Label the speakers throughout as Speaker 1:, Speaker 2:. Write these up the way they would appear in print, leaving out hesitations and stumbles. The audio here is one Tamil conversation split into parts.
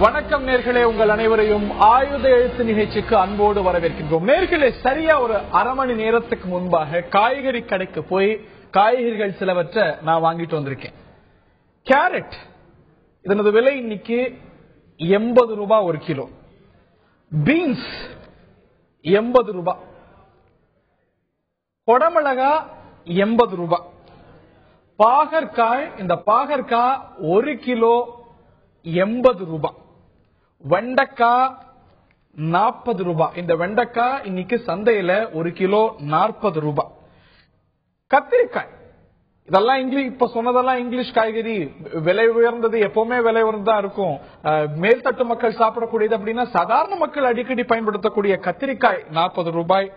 Speaker 1: வணக்கம் நேர்களே, உங்கள் அனைவரையும் ஆயுத எழுத்து நிகழ்ச்சிக்கு அன்போடு வரவேற்கின்றோம். நேர்களே, சரியா ஒரு அரை மணி நேரத்துக்கு முன்பாக காய்கறி கடைக்கு போய் காய்கறிகள் சிலவற்றை நான் வாங்கிட்டு வந்திருக்கேன். கேரட் இதனது விலை இன்னைக்கு 80 ரூபாய் ஒரு கிலோ. பீன்ஸ் 80 ரூபாய். கொடமிளகா 80 ரூபாய். பாகற்காய், இந்த பாகற்காய் 1 கிலோ 80 ரூபாய். வெண்டைக்காய் 40 ரூபாய். இந்த வெண்டைக்காய் இன்னைக்கு சந்தையில 1 கிலோ 40 ரூபாய். கத்திரிக்காய் இதெல்லாம் இங்கிலீஷ், இப்ப சொன்னதெல்லாம் இங்கிலீஷ் காய்கறி. விலை உயர்ந்தது எப்பவுமே விலை உயர்ந்ததா இருக்கும். மேல்தட்டு மக்கள் சாப்பிடக்கூடியது அப்படின்னா சாதாரண மக்கள் அடிக்கடி பயன்படுத்தக்கூடிய கத்திரிக்காய் 40 ரூபாய்.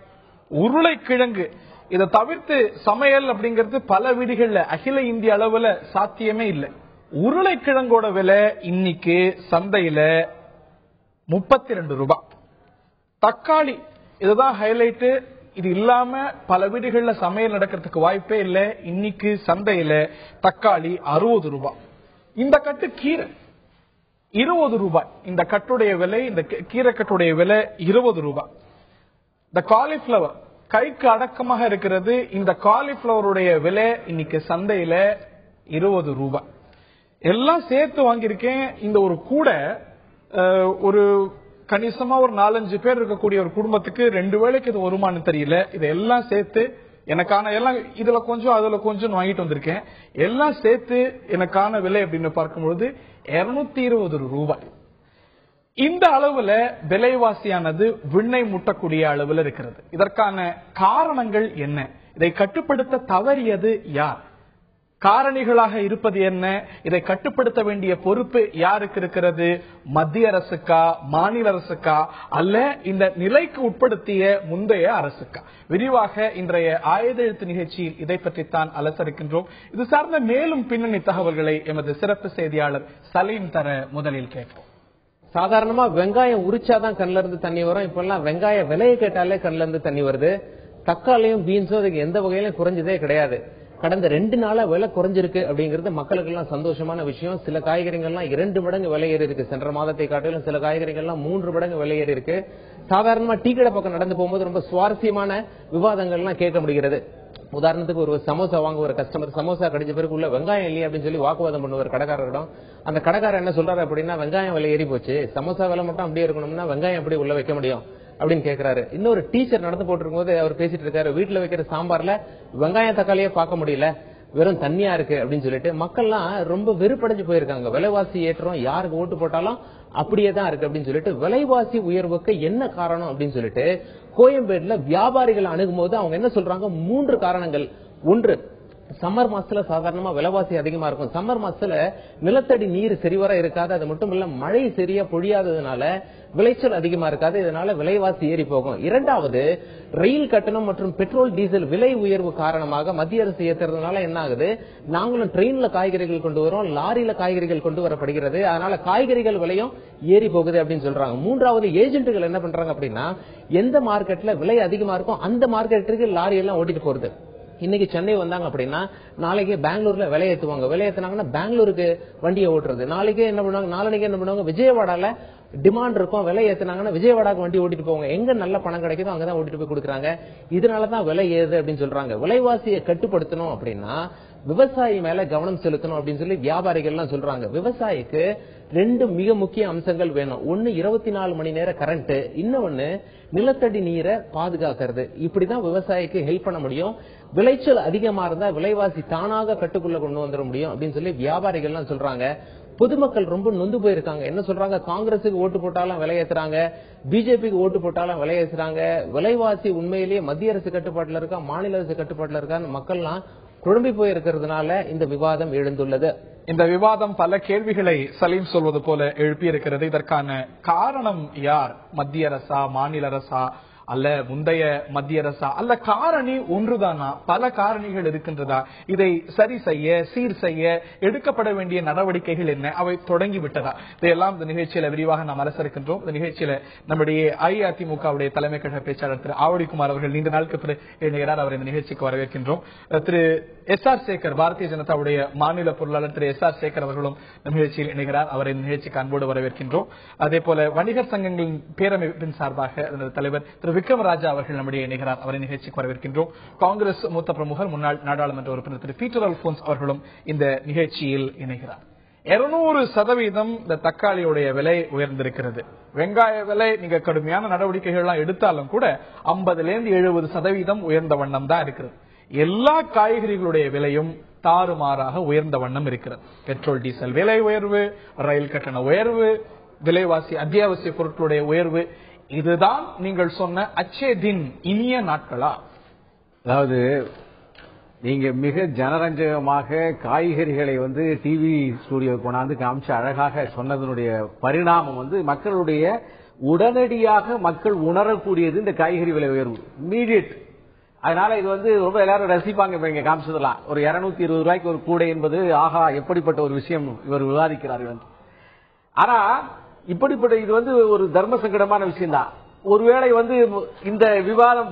Speaker 1: உருளைக்கிழங்கு இதை தவிர்த்து சமையல் அப்படிங்கிறது பல வீடுகள்ல அகில இந்திய அளவுல சாத்தியமே இல்லை. உருளைக்கிழங்கோட விலை இன்னைக்கு சந்தையில 32 ரூபாய். தக்காளி இதுதான் ஹைலைட். இது இல்லாம பல வீடுகள்ல சமையல் நடக்கிறதுக்கு வாய்ப்பே இல்லை. இன்னைக்கு சந்தையில தக்காளி 60 ரூபாய். இந்த கட்டு கீரை 20 ரூபாய். இந்த கட்டுடைய விலை, இந்த கீரை கட்டுடைய விலை 20 ரூபாய். இந்த காலிஃபிளவர் கைக்கு அடக்கமாக இருக்கிறது. இந்த காலிஃபிளவருடைய விலை இன்னைக்கு சந்தையில 20 ரூபாய். எல்லாம் சேர்த்து வாங்கியிருக்கேன். இந்த ஒரு கூடை ஒரு கணிசமா ஒரு 4-5 பேர் இருக்கக்கூடிய ஒரு குடும்பத்துக்கு 2 வேளைக்கு இது வருமானு தெரியல. இதெல்லாம் சேர்த்து எனக்கான எல்லாம் இதுல கொஞ்சம் அதுல கொஞ்சம் வாங்கிட்டு வந்திருக்கேன். எல்லாம் சேர்த்து எனக்கான விலை அப்படின்னு பார்க்கும்பொழுது 220 ரூபாய். இந்த அளவுல விலைவாசியானது விண்ணை முட்டக்கூடிய அளவுல இருக்கிறது. இதற்கான காரணங்கள் என்ன? இதை கட்டுப்படுத்த தவறியது யார்? காரணிகளாக இருப்பது என்ன? இதை கட்டுப்படுத்த வேண்டிய பொறுப்பு யாருக்கு இருக்கிறது? மத்திய அரசுக்கா, மாநில அரசுக்கா, அல்ல இந்த நிலைக்கு உட்படுத்திய முந்தைய அரசுக்கா? விரிவாக இன்றைய ஆயுத எழுத்து நிகழ்ச்சியில் இதை பற்றித்தான் அலசரிக்கின்றோம். இது சார்ந்த மேலும் பின்னணி தகவல்களை எமது சிறப்பு செய்தியாளர் சலீம் தர முதலில் கேட்போம்.
Speaker 2: சாதாரணமா வெங்காயம் உரிச்சாதான் கண்ணுல இருந்து தண்ணி வரும். இப்ப எல்லாம் வெங்காய விலையை கேட்டாலே கண்ணுல இருந்து தண்ணி வருது. தக்காளியும் பீன்ஸும் அதுக்கு எந்த வகையிலும் குறைஞ்சதே கிடையாது. கடந்த 2 நாளா விலை குறைஞ்சிருக்கு அப்படிங்கிறது மக்களுக்கு எல்லாம் சந்தோஷமான விஷயம். சில காய்கறிகள்லாம் 2 மடங்கு விலை ஏறி இருக்கு. சென்ற மாதத்தை காட்டிலும் சில காய்கறிகள்லாம் 3 மடங்கு விலை ஏறி இருக்கு. சாதாரணமா டீ கடை பக்கம் நடந்து போகும்போது ரொம்ப சுவாரஸ்யமான விவாதங்கள்லாம் கேட்க முடிகிறது. உதாரணத்துக்கு ஒரு சமோசா வாங்க ஒரு கஸ்டமர் சமோசா கடிச்ச பிறகு உள்ள வெங்காயம் இல்லையா அப்படின்னு சொல்லி வாக்குவாதம் பண்ணுவார் கடைக்காரரிடம். அந்த கடைக்காரர் என்ன சொல்றாரு அப்படின்னா, வெங்காயம் விலை ஏறி போச்சு, சமோசா விலை மட்டும் அப்படியே இருக்கணும்னா வெங்காயம் எப்படி உள்ள வைக்க முடியும் அப்படின்னு கேட்கிறாரு. இன்னொரு டீச்சர் நடந்து போட்டிருக்கும் போது அவர் பேசிட்டு இருக்காரு, வீட்டுல வைக்கிற சாம்பார்ல வெங்காயம் தக்காளியே பார்க்க முடியல, வெறும் தண்ணியா இருக்கு அப்படின்னு சொல்லிட்டு மக்கள்லாம் ரொம்ப வெறுப்படைஞ்சு போயிருக்காங்க. விலைவாசி ஏற்றம் யாருக்கு ஓட்டு போட்டாலும் அப்படியே தான் இருக்கு அப்படின்னு சொல்லிட்டு விலைவாசி உயர்வுக்கு என்ன காரணம் அப்படின்னு சொல்லிட்டு கோயம்பேடுல வியாபாரிகள் அணுகும் போது அவங்க என்ன சொல்றாங்க, 3 காரணங்கள். ஒன்று, சம்மர் மாசத்துல சாதாரணமா விலைவாசி அதிகமா இருக்கும். சம்மர் மாசத்துல நிலத்தடி நீர் சரிவர இருக்காது. அது மட்டும் இல்ல மழை சரியா பொழியாததுனால விளைச்சல் அதிகமா இருக்காது. இதனால விலைவாசி ஏறி போகும். இரண்டாவது, ரயில் கட்டணம் மற்றும் பெட்ரோல் டீசல் விலை உயர்வு காரணமாக மத்திய அரசு ஏற்றுறதுனால என்ன ஆகுது, நாங்களும் ட்ரெயின்ல காய்கறிகள் கொண்டு வரோம், லாரியில காய்கறிகள் கொண்டு வரப்படுகிறது, அதனால காய்கறிகள் விலையும் ஏறி போகுது அப்படின்னு சொல்றாங்க. மூன்றாவது, ஏஜென்ட்டுகள் என்ன பண்றாங்க அப்படின்னா, எந்த மார்க்கெட்ல விலை அதிகமா இருக்கும் அந்த மார்க்கெட்டுக்கு லாரி எல்லாம் ஓட்டிட்டு போறது. இன்னைக்கு சென்னை வந்தாங்க அப்படின்னா நாளைக்கு பெங்களூர்ல விலை ஏத்துவாங்க. விலை ஏத்துனாங்கன்னா பெங்களூருக்கு வண்டியை ஓட்டுறது. நாளைக்கு என்ன பண்ணுவாங்க, நாளைக்கு என்ன பண்ணுவாங்க, விஜயவாடால டிமாண்ட் இருக்கும், விலை ஏத்துனாங்கன்னா விஜயவாடாக்கு வண்டி ஓட்டிட்டு போவாங்க. எங்க நல்ல பணம் கிடைக்குதோ அங்கதான் ஓட்டிட்டு போய் கொடுக்குறாங்க. இதனாலதான் விலை ஏறுது அப்படின்னு சொல்றாங்க. விலைவாசியை கட்டுப்படுத்தணும் அப்படின்னா விவசாயி மேல கவனம் செலுத்தணும் அப்படின்னு சொல்லி வியாபாரிகள் எல்லாம் சொல்றாங்க. விவசாயிக்கு 2 மிக முக்கிய அம்சங்கள் வேணும். ஒன்னு 24 மணி நேர கரண்ட், இன்னொன்னு நிலத்தடி நீரை பாதுகாக்கிறது. இப்படிதான் விவசாயிக்கு ஹெல்ப் பண்ண முடியும். விளைச்சல் அதிகமா இருந்தா விலைவாசி தானாக கட்டுக்குள்ள கொண்டு வந்துட முடியும் அப்படின்னு சொல்லி வியாபாரிகள் எல்லாம் சொல்றாங்க. பொதுமக்கள் ரொம்ப நொந்து போயிருக்காங்க. என்ன சொல்றாங்க, காங்கிரஸுக்கு ஓட்டு போட்டாலும் விலை ஏத்துறாங்க, பிஜேபிக்கு ஓட்டு போட்டாலும் விலை ஏத்துறாங்க. விலைவாசி உண்மையிலேயே மத்திய அரசு கட்டுப்பாட்டுல இருக்கா, மாநில அரசு கட்டுப்பாட்டுல இருக்கான்னு மக்கள்லாம் குழம்பி போயிருக்கிறதுனால இந்த விவாதம் எழுந்துள்ளது.
Speaker 1: இந்த விவாதம் பல கேள்விகளை சலீம் சொல்வது போல எழுப்பி இருக்கிறது. இதற்கான காரணம் யார்? மத்திய அரசா, மாநில அரசா, அல்ல முந்தைய மத்திய அரசா அல்ல காரணி ஒன்றுதானா, பல காரணிகள் இருக்கின்றதா, இதை சரி செய்ய சீர் செய்ய எடுக்கப்பட வேண்டிய நடவடிக்கைகள் என்ன, அவை தொடங்கிவிட்டதா, இதையெல்லாம் இந்த நிகழ்ச்சியில விரிவாக நாம் அரசிருக்கின்றோம். இந்த நிகழ்ச்சியில நம்முடைய அஇஅதிமுகவுடைய தலைமை கழக பேச்சாளர் திரு ஆவடிக்குமார் அவர்கள் நீண்ட நாளுக்கு பிறகு இணைகிறார். அவர் இந்த நிகழ்ச்சிக்கு வரவேற்கின்றோம். திரு எஸ்.ஆர். சேகர், பாரதிய ஜனதாவுடைய மாநில பொருளாளர் திரு எஸ்.ஆர். சேகர் அவர்களும் நிகழ்ச்சியில் இணைகிறார். அவரை இந்த நிகழ்ச்சிக்கு அன்போடு வரவேற்கின்றோம். அதே போல வணிகர் சங்கங்களின் பேரமைப்பின் சார்பாக அதனது தலைவர் திரு விக்ரமராஜா அவர்கள் நம்முடைய இணைகிறார். அவரை நிகழ்ச்சிக்கு வரவேற்கின்றோம். காங்கிரஸ் மூத்த பிரமுகர் முன்னாள் நாடாளுமன்ற உறுப்பினர் திரு பீட்டர் அல்போன்ஸ் அவர்களும் இந்த நிகழ்ச்சியில் இணைகிறார். 200% இந்த தக்காளியுடைய விலை உயர்ந்திருக்கிறது. வெங்காய விலை நீங்க கடுமையான நடவடிக்கைகள் எல்லாம் எடுத்தாலும் கூட 50-70% உயர்ந்த வண்ணம் தான் இருக்கிறது. எல்லா காய்கறிகளுடைய விலையும் தாறுமாறாக உயர்ந்த வண்ணம் இருக்கிறது. பெட்ரோல் டீசல் விலை உயர்வு, ரயில் கட்டண உயர்வு, விலைவாசி அத்தியாவசிய பொருட்களுடைய உயர்வு, இதுதான் நீங்கள் சொன்ன அச்சே தின் இனிய நாட்களா?
Speaker 3: அதாவது நீங்க மிக ஜனரஞ்சகமாக காய்கறிகளை டிவி ஸ்டுடியோ கொண்டாந்து காமிச்சு அழகாக சொன்னதனுடைய பரிணாமம் மக்களுடைய உடனடியாக மக்கள் உணரக்கூடியது இந்த காய்கறி விலை உயர்வு இமீடியட். அதனால இது ரொம்ப எல்லாரும் ரசிப்பாங்க. இப்ப இங்க காமிச்சதெல்லாம் ஒரு 220 ரூபாய்க்கு ஒரு கூடை என்பது ஆகா எப்படிப்பட்ட ஒரு விஷயம் இவர் விவாதிக்கிறார்கள். ஆனா இப்படிப்பட்ட இது ஒரு தர்ம சங்கடமான விஷயம் தான். ஒருவேளை இந்த விவாதம்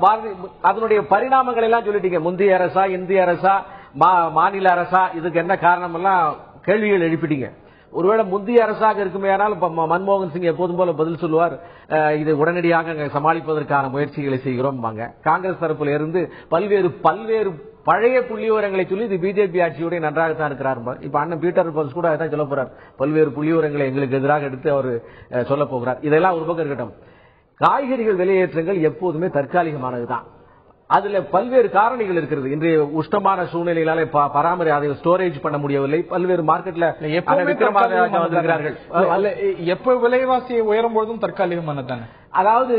Speaker 3: அதனுடைய பரிணாமங்கள் எல்லாம் சொல்லிட்டீங்க. முந்தைய அரசா, இந்திய அரசா, மாநில அரசா, இதுக்கு என்ன காரணம் எல்லாம் கேள்விகள் எழுப்பிட்டீங்க. ஒருவேளை முந்தைய அரசாக இருக்குமே, ஆனால் மன்மோகன் சிங் எப்போதும் போல பதில் சொல்லுவார், இது உடனடியாக சமாளிப்பதற்கான முயற்சிகளை செய்கிறோம். காங்கிரஸ் தரப்புல இருந்து பல்வேறு பழைய புள்ளி விவரங்களை சொல்லி இது பிஜேபி ஆட்சியோட நன்றாகத்தான் இருக்கிறார். இப்ப அண்ணன் பீட்டர் அல்போன்ஸ் கூட அதான் சொல்ல போறார், பல்வேறு புள்ளி விவரங்களை எங்களுக்கு எதிராக எடுத்து அவர் சொல்ல போகிறார். இதெல்லாம் ஒரு பக்கம் இருக்கட்டும். காய்கறிகள் விலையேற்றங்கள் எப்போதுமே தற்காலிகமானதுதான். அதுல பல்வேறு காரணிகள் இருக்கிறது. இன்றைய உஷ்ணமான சூழ்நிலையினாலே அதை ஸ்டோரேஜ் பண்ண முடியவில்லை. பல்வேறு மார்க்கெட்ல வந்திருக்கிறார்கள்.
Speaker 1: எப்ப விலைவாசி உயரும் பொழுதும் தற்காலிகமானதானே.
Speaker 3: அதாவது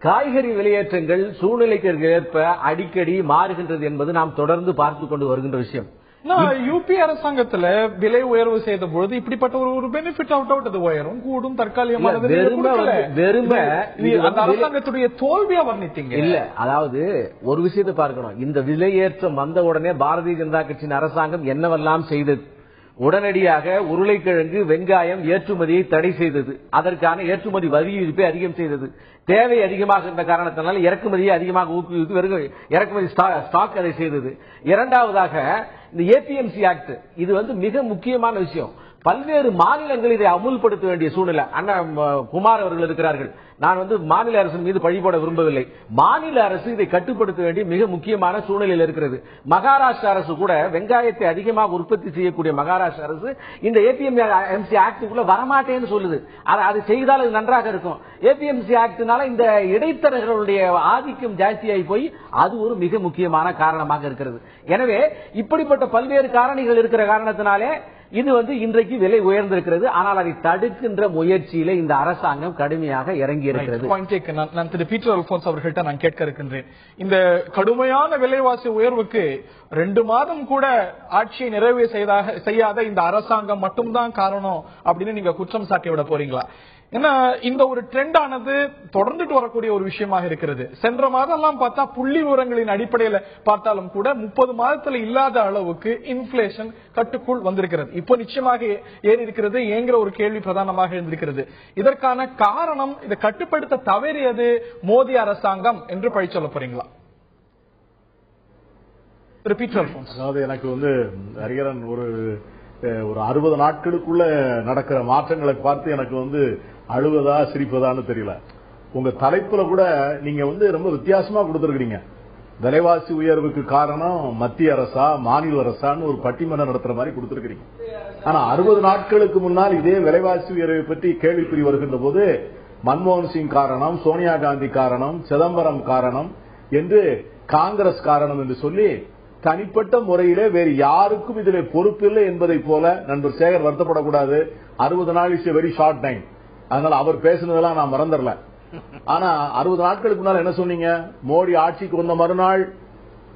Speaker 3: காய்கறி விலையேற்றங்கள் சூழ்நிலைக்கு ஏற்ப அடிக்கடி மாறுகின்றது என்பது நாம் தொடர்ந்து பார்த்து கொண்டு வருகின்ற விஷயம்.
Speaker 1: யூபி அரசாங்கத்துல விலை உயர்வு செய்த பொழுது இப்படிப்பட்ட ஒரு பெனிஃபிட் அவுட் உயரும் கூடும் தற்காலிகமானது. அரசாங்கத்துடைய தோல்வியா வர்ணித்தீங்க
Speaker 3: இல்ல. அதாவது ஒரு விஷயத்தை பார்க்கணும். இந்த விலையேற்றம் வந்த உடனே பாரதிய ஜனதா கட்சியின் அரசாங்கம் என்னவெல்லாம் செய்தது? உடனடியாக உருளைக்கிழங்கு, வெங்காயம் ஏற்றுமதியை தடை செய்தது. அதற்கான ஏற்றுமதி வரி விதிப்பை அதிகம் செய்தது. தேவை அதிகமாக இருந்த காரணத்தினால இறக்குமதியை அதிகமாக ஊக்குவித்து இறக்குமதி ஸ்டாக் அதை செய்தது. இரண்டாவதாக இந்த ஏபிஎம்சி ஆக்ட், இது மிக முக்கியமான விஷயம். பல்வேறு மாநிலங்கள் இதை அமுல்படுத்த வேண்டிய சூழ்நிலை. அண்ணன் குமார் அவர்கள் இருக்கிறார்கள். நான் மாநில அரசின் மீது பழி போட விரும்பவில்லை. மாநில அரசு இதை கட்டுப்படுத்த வேண்டிய மிக முக்கியமான சூழ்நிலையில் இருக்கிறது. மகாராஷ்டிரா அரசு கூட வெங்காயத்தை அதிகமாக உற்பத்தி செய்யக்கூடிய மகாராஷ்டிரா அரசு இந்த ஏபிஎம்சி ஆக்டுக்குள்ள வரமாட்டேன்னு சொல்லுது. அது செய்தால் அது நன்றாக இருக்கும். ஏபிஎம்சி ஆக்ட்னால இந்த இடைத்தரகர்களுடைய ஆதிக்கம் ஜாஸ்தியாகி போய் அது ஒரு மிக முக்கியமான காரணமாக இருக்கிறது. எனவே இப்படிப்பட்ட பல்வேறு காரணிகள் இருக்கிற காரணத்தினாலே இது இன்றைக்கு விலை உயர்ந்திருக்கிறது. ஆனால் அதை தடுக்கின்ற முயற்சியில இந்த அரசாங்கம் கடுமையாக இறங்கி இருக்கிறது.
Speaker 1: நான் திரு பீட்டர் அல்போன்ஸ் அவர்கள்ட்ட நான் கேட்க இருக்கின்றேன். இந்த கடுமையான விலைவாசி உயர்வுக்கு 2 மாதம் கூட ஆட்சியை நிறைவு செய்யாத இந்த அரசாங்கம் மட்டும்தான் காரணம் அப்படின்னு நீங்க குற்றம் சாட்டி விட போறீங்களா? ஏன்னா இந்த ஒரு ட்ரெண்ட் ஆனது தொடர்ந்துட்டு வரக்கூடிய ஒரு விஷயமாக இருக்கிறது. சென்ற மாதம் எல்லாம் பார்த்தா புள்ளி விவரங்களின் அடிப்படையில் பார்த்தாலும் கூட 30 மாதத்துல இல்லாத அளவுக்கு இன்ஃபிளேஷன் கட்டுக்குள் வந்திருக்கிறது. இப்போ நிச்சயமாக ஏறி இருக்கிறது என்கிற ஒரு கேள்வி பிரதானமாக இருந்திருக்கிறது. இதற்கான காரணம் இதை கட்டுப்படுத்த தவறியது மோடி அரசாங்கம் என்று பழி சொல்ல போறீங்களா?
Speaker 4: அதாவது எனக்கு ஹரிகரன் ஒரு 60 நாட்களுக்குள்ள நடக்கிற மாற்றங்களை பார்த்து எனக்கு அழுவதா சிரிப்பதான்னு தெரியல. உங்க தலைப்புல கூட நீங்க ரொம்ப வித்தியாசமா கொடுத்திருக்கீங்க. விலைவாசி உயர்வுக்கு காரணம் மத்திய அரசா மாநில அரசான்னு ஒரு பட்டிமன்றம் நடத்துற மாதிரி கொடுத்திருக்கீங்க. ஆனா 60 நாட்களுக்கு முன்னால் இதே விலைவாசி உயர்வை பற்றி கேள்விக்குறி வருகின்ற போது மன்மோகன் சிங் காரணம், சோனியா காந்தி காரணம், சிதம்பரம் காரணம் என்று காங்கிரஸ் காரணம் என்று சொல்லி தனிப்பட்ட முறையிலே வேறு யாருக்கும் இதில் பொறுப்பில்லை என்பதை போல நண்பர் சேகர் வருத்தப்படக்கூடாது. 60 நாள் இஸ் வெரி ஷார்ட் டைம். அதனால அவர் பேசுனதெல்லாம் நான் மறந்துடல. ஆனா 60 நாட்களுக்கு முன்னால் என்ன சொன்னீங்க? மோடி ஆட்சிக்கு வந்த மறுநாள்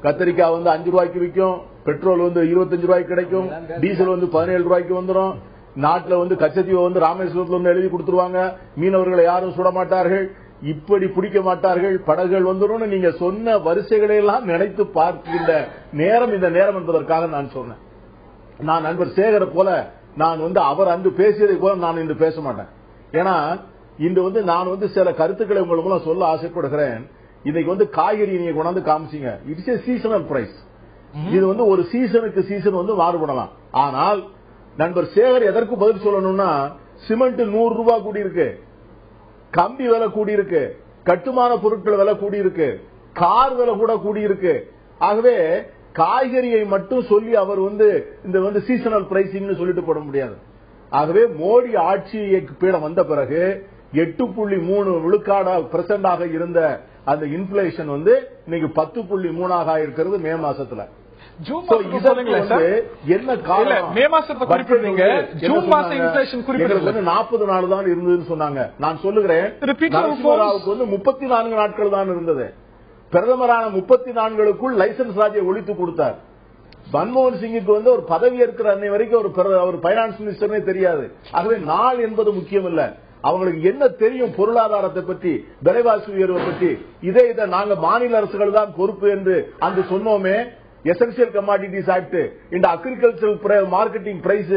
Speaker 4: கத்திரிக்காய் 5 ரூபாய்க்கு விற்கும், பெட்ரோல் 25 ரூபாய்க்கு கிடைக்கும், டீசல் 17 ரூபாய்க்கு வந்துடும், நாட்டில் கச்சத்தீவை ராமேஸ்வரத்தில் எழுதி கொடுத்துருவாங்க, மீனவர்களை யாரும் சுட மாட்டார்கள், இப்படி பிடிக்க மாட்டார்கள், படகுகள் வந்துடும் நீங்க சொன்ன வரிசைகளை எல்லாம் நினைத்து பார்க்கின்ற நேரம் இந்த நேரம் என்பதற்காக நான் சொன்னேன். நான் நண்பர் சேகரை போல நான் அவர் அன்று பேசியதை போல நான் இன்று பேச மாட்டேன். ஏன்னா இன்று நான் சில கருத்துக்களை உங்கள் மூலம் சொல்ல ஆசைப்படுகிறேன். இன்னைக்கு காய்கறி நீங்க கொண்டாந்து காமிச்சீங்க, இட்ஸ் ஏ சீசனல் பிரைஸ். இது ஒரு சீசனுக்கு சீசன் மாறுபடலாம். ஆனால் நண்பர் சேகர் எதற்கு பதில் சொல்லணும்னா, சிமெண்ட் 100 ரூபாய் கூடி இருக்கு, கம்பி விலை கூடி இருக்கு, கட்டுமான பொருட்கள் விலை கூடி இருக்கு, கார் விலை கூட கூடி இருக்கு. ஆகவே காய்கறியை மட்டும் சொல்லி அவர் இந்த சீசனல் பிரைசிங் சொல்லிட்டு போட முடியாது. ஆகவே மோடி ஆட்சிக்கு பீடம் வந்த பிறகு 8.3 விழுக்காடாக இருந்த அந்த இன்ஃபிளேஷன் இன்னைக்கு 10.3 இருக்கிறது மே மாசத்துல. என்ன காரணம்? மே மாசத்தை குறிப்பிடுறீங்க, ஜூன் மாசம் இன்ஃபிளேஷன் குறிப்பிடுறது 40 நாள் தான் இருந்ததுன்னு சொன்னாங்க. நான் சொல்லுகிறேன், நரசிம்மராவுக்கு 34 நாட்கள் தான் இருந்தது. பிரதமரான 34க்குள் லைசன்ஸ் ராஜை ஒழித்து கொடுத்தார். மன்மோகன் சிங்குக்கு ஒரு பதவி இருக்கிற அன்னை வரைக்கும் ஒரு பைனான்ஸ் மினிஸ்டர்னே தெரியாது. ஆகவே நாள் என்பது முக்கியம் இல்ல, அவங்களுக்கு என்ன தெரியும் பொருளாதாரத்தை பற்றி, விலைவாசி உயர்வை பற்றி. இதை நாங்க மாநில அரசுகள் தான் பொறுப்பு என்று அங்கு சொன்னோமே. எசென்சியல் கமாடிட்டிஸ் ஆக்ட், இந்த அக்ரிகல்ச்சரல் மார்க்கெட்டிங் பிரைஸ்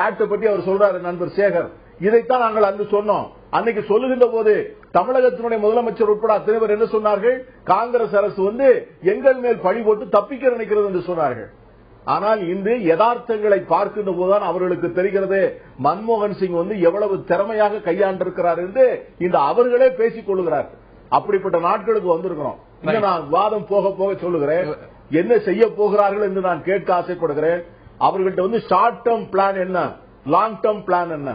Speaker 4: ஆக்ட் பற்றி அவர் சொல்றாரு நண்பர் சேகர். இதைத்தான் நாங்கள் அங்கு சொன்னோம். அன்னைக்கு சொல்லுகின்ற போது தமிழகத்தினுடைய முதலமைச்சர் உட்பட அத்தனை பேர் என்ன சொன்னார்கள்? காங்கிரஸ் அரசு எங்கள் மேல் பழி போட்டு தப்பிக்க நினைக்கிறது என்று சொன்னார்கள். ஆனால் இன்று யதார்த்தங்களை பார்க்கின்ற போதுதான் அவர்களுக்கு தெரிகிறது மன்மோகன் சிங் எவ்வளவு திறமையாக கையாண்டிருக்கிறார் என்று இந்த அவர்களே பேசிக் கொள்ளுகிறார். அப்படிப்பட்ட நாட்களுக்கு வந்திருக்கிறோம். நான் வாதம் போக போக சொல்லுகிறேன், என்ன செய்ய போகிறார்கள் என்று நான் கேட்க ஆசைப்படுகிறேன். அவர்கள்ட்ட ஷார்ட் டேர்ம் பிளான் என்ன, லாங் டேர்ம் பிளான் என்ன?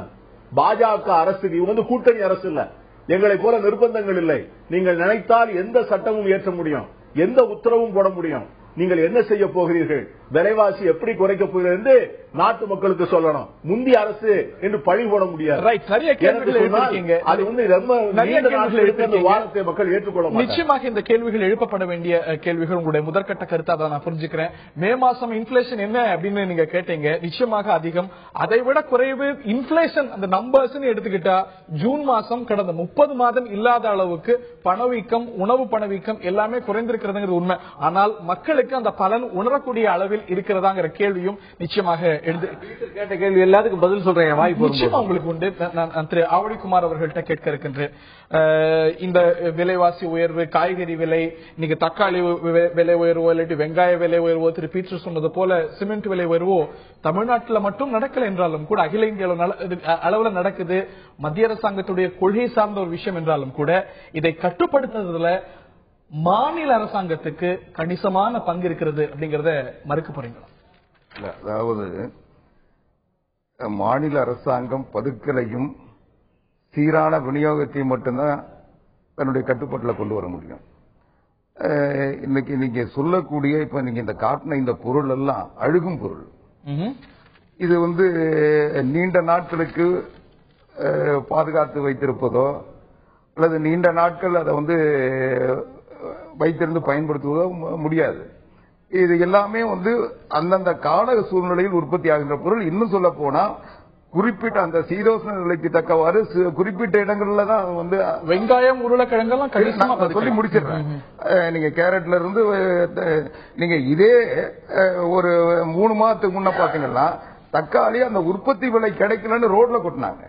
Speaker 4: பாஜக அரசு கூட்டணி அரசு இல்ல, எங்களை போல நிர்பந்தங்கள் இல்லை. நீங்கள் நினைத்தால் எந்த சட்டமும் இயற்ற முடியும், எந்த உத்தரவும் போட முடியும். நீங்கள் என்ன செய்ய போகிறீர்கள், விலைவாசி எப்படி குறைக்க போகிறீர்கள் என்று நாட்டு மக்களுக்கு சொல்லணும். முந்தைய அரசு என்று பழி போட முடியாது.
Speaker 1: நிச்சயமாக இந்த கேள்விகள் எழுப்பப்பட வேண்டிய கேள்விகள். உங்களுடைய முதற்கட்ட கருத்தை அதை நான் புரிஞ்சுக்கிறேன். மே மாசம் இன்ஃபிளேஷன் என்ன அப்படின்னு நீங்க கேட்டீங்க. நிச்சயமாக அதிகம், அதை விட குறைவு இன்ஃபிளேஷன் அந்த நம்பர்ஸ் எடுத்துக்கிட்டா ஜூன் மாசம் கடந்த 30 மாதம் இல்லாத அளவுக்கு பணவீக்கம், உணவு பணவீக்கம் எல்லாமே குறைந்திருக்கிறது உண்மை. ஆனால் மக்களுக்கு அந்த பலன் உணரக்கூடிய அளவில் இருக்கிறதாங்கிற கேள்வியும் நிச்சயமாக
Speaker 3: கேட்ட கேள்வி எல்லாத்துக்கும் பதில் சொல்றேன். வாய்ப்பு
Speaker 1: உங்களுக்கு உண்டு. நான் திரு ஆவடிக்குமார் அவர்கள்ட்ட கேட்க இருக்கின்றேன். இந்த விலைவாசி உயர்வு, காய்கறி விலை, இன்னைக்கு தக்காளி விலை உயர்வோ இல்லாட்டி வெங்காய விலை உயர்வோ, திரு பீட்டர் சொன்னது போல சிமெண்ட் விலை உயர்வோ தமிழ்நாட்டில் மட்டும் நடக்கல என்றாலும் கூட அகில இந்திய அளவுல நடக்குது. மத்திய அரசாங்கத்துடைய கொள்கை சார்ந்த ஒரு விஷயம் என்றாலும் கூட இதை கட்டுப்படுத்துறதுல மாநில அரசாங்கத்துக்கு கணிசமான பங்கு இருக்கிறது அப்படிங்கறத மறுக்க போறீங்களா?
Speaker 5: அதாவது மாநில அரசாங்கம் பதுக்கலையும் சீரான விநியோகத்தையும் மட்டும்தான் தன்னுடைய கட்டுப்பாட்டில் கொண்டு வர முடியும். இன்னைக்கு நீங்க சொல்லக்கூடிய இப்ப நீங்க இந்த காட்டின இந்த பொருள் எல்லாம் அழுகும் பொருள். இது நீண்ட நாட்களுக்கு பாதுகாத்து வைத்திருப்பதோ அல்லது நீண்ட நாட்கள் அதை வைத்திருந்து பயன்படுத்துவதோ முடியாது. இது எல்லாமே அந்தந்த கால சூழ்நிலையில் உற்பத்தி ஆகின்ற பொருள். இன்னும் சொல்ல போனா குறிப்பிட்ட அந்த சீதோஷ்ண நிலைக்கு தக்கவாறு குறிப்பிட்ட இடங்கள்ல தான்
Speaker 1: வெங்காயம், உருளைக்கிழங்கெல்லாம்
Speaker 5: சொல்லி முடிச்சிடுறேன். நீங்க கேரட்ல இருந்து நீங்க இதே ஒரு 3 மாதத்துக்கு முன்ன பாத்தீங்கன்னா தக்காளி அந்த உற்பத்தி விலை கிடைக்கலன்னு ரோட்ல கொட்டினாங்க.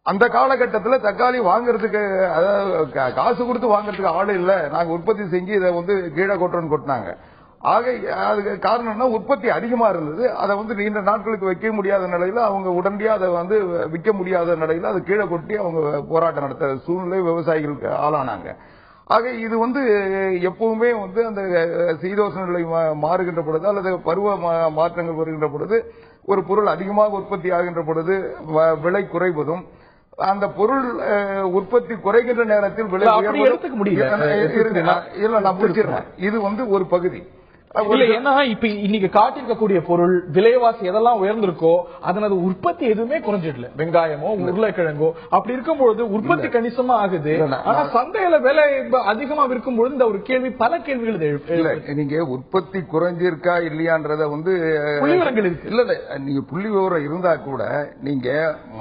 Speaker 5: அந்த காலகட்டத்தில் தக்காளி வாங்குறதுக்கு, அதாவது காசு கொடுத்து வாங்குறதுக்கு ஆள் இல்ல, நாங்க உற்பத்தி செஞ்சு இதை கீழே கொட்டுறோம்னு கொட்டினாங்க. ஆக அதுக்கு காரணம்னா உற்பத்தி அதிகமா இருந்தது. அதை நீண்ட நாட்களுக்கு வைக்க முடியாத நிலையில அவங்க உடனடியாக அதை விற்க முடியாத நிலையில அதை கீழே கொட்டி அவங்க போராட்டம் நடத்த சூழ்நிலை விவசாயிகளுக்கு ஆளானாங்க. ஆக இது எப்பவுமே அந்த சீதோஷ்ண நிலை மாறுகின்ற பொழுது அல்லது பருவ மாற்றங்கள் வருகின்ற பொழுது ஒரு பொருள் அதிகமாக உற்பத்தி ஆகின்ற பொழுது விலை குறைவதும், அந்த பொருள் உற்பத்தி குறைகின்ற நேரத்தில் விலை
Speaker 1: எடுத்துக்க முடியல.
Speaker 5: நான் முடிச்சிருக்கேன். இது ஒரு பகுதி.
Speaker 1: ஏன்னா இப்ப இன்னைக்கு காட்டிருக்கக்கூடிய பொருள் விலைவாசி எதெல்லாம் உயர்ந்திருக்கோ அதனது உற்பத்தி எதுவுமே குறைஞ்சிடல. வெங்காயமோ உருளைக்கிழங்கோ அப்படி இருக்கும்பொழுது உற்பத்தி கணிசமா ஆகுது. ஆனா சந்தையில விலை அதிகமா இருக்கும்பொழுது இந்த ஒரு கேள்வி, பல கேள்விகள்.
Speaker 5: நீங்க உற்பத்தி குறைஞ்சிருக்கா இல்லையான்றத
Speaker 1: புள்ளிவிவரங்கள் இருக்கு.
Speaker 5: இல்ல நீங்க புள்ளி விவரம் இருந்தா கூட நீங்க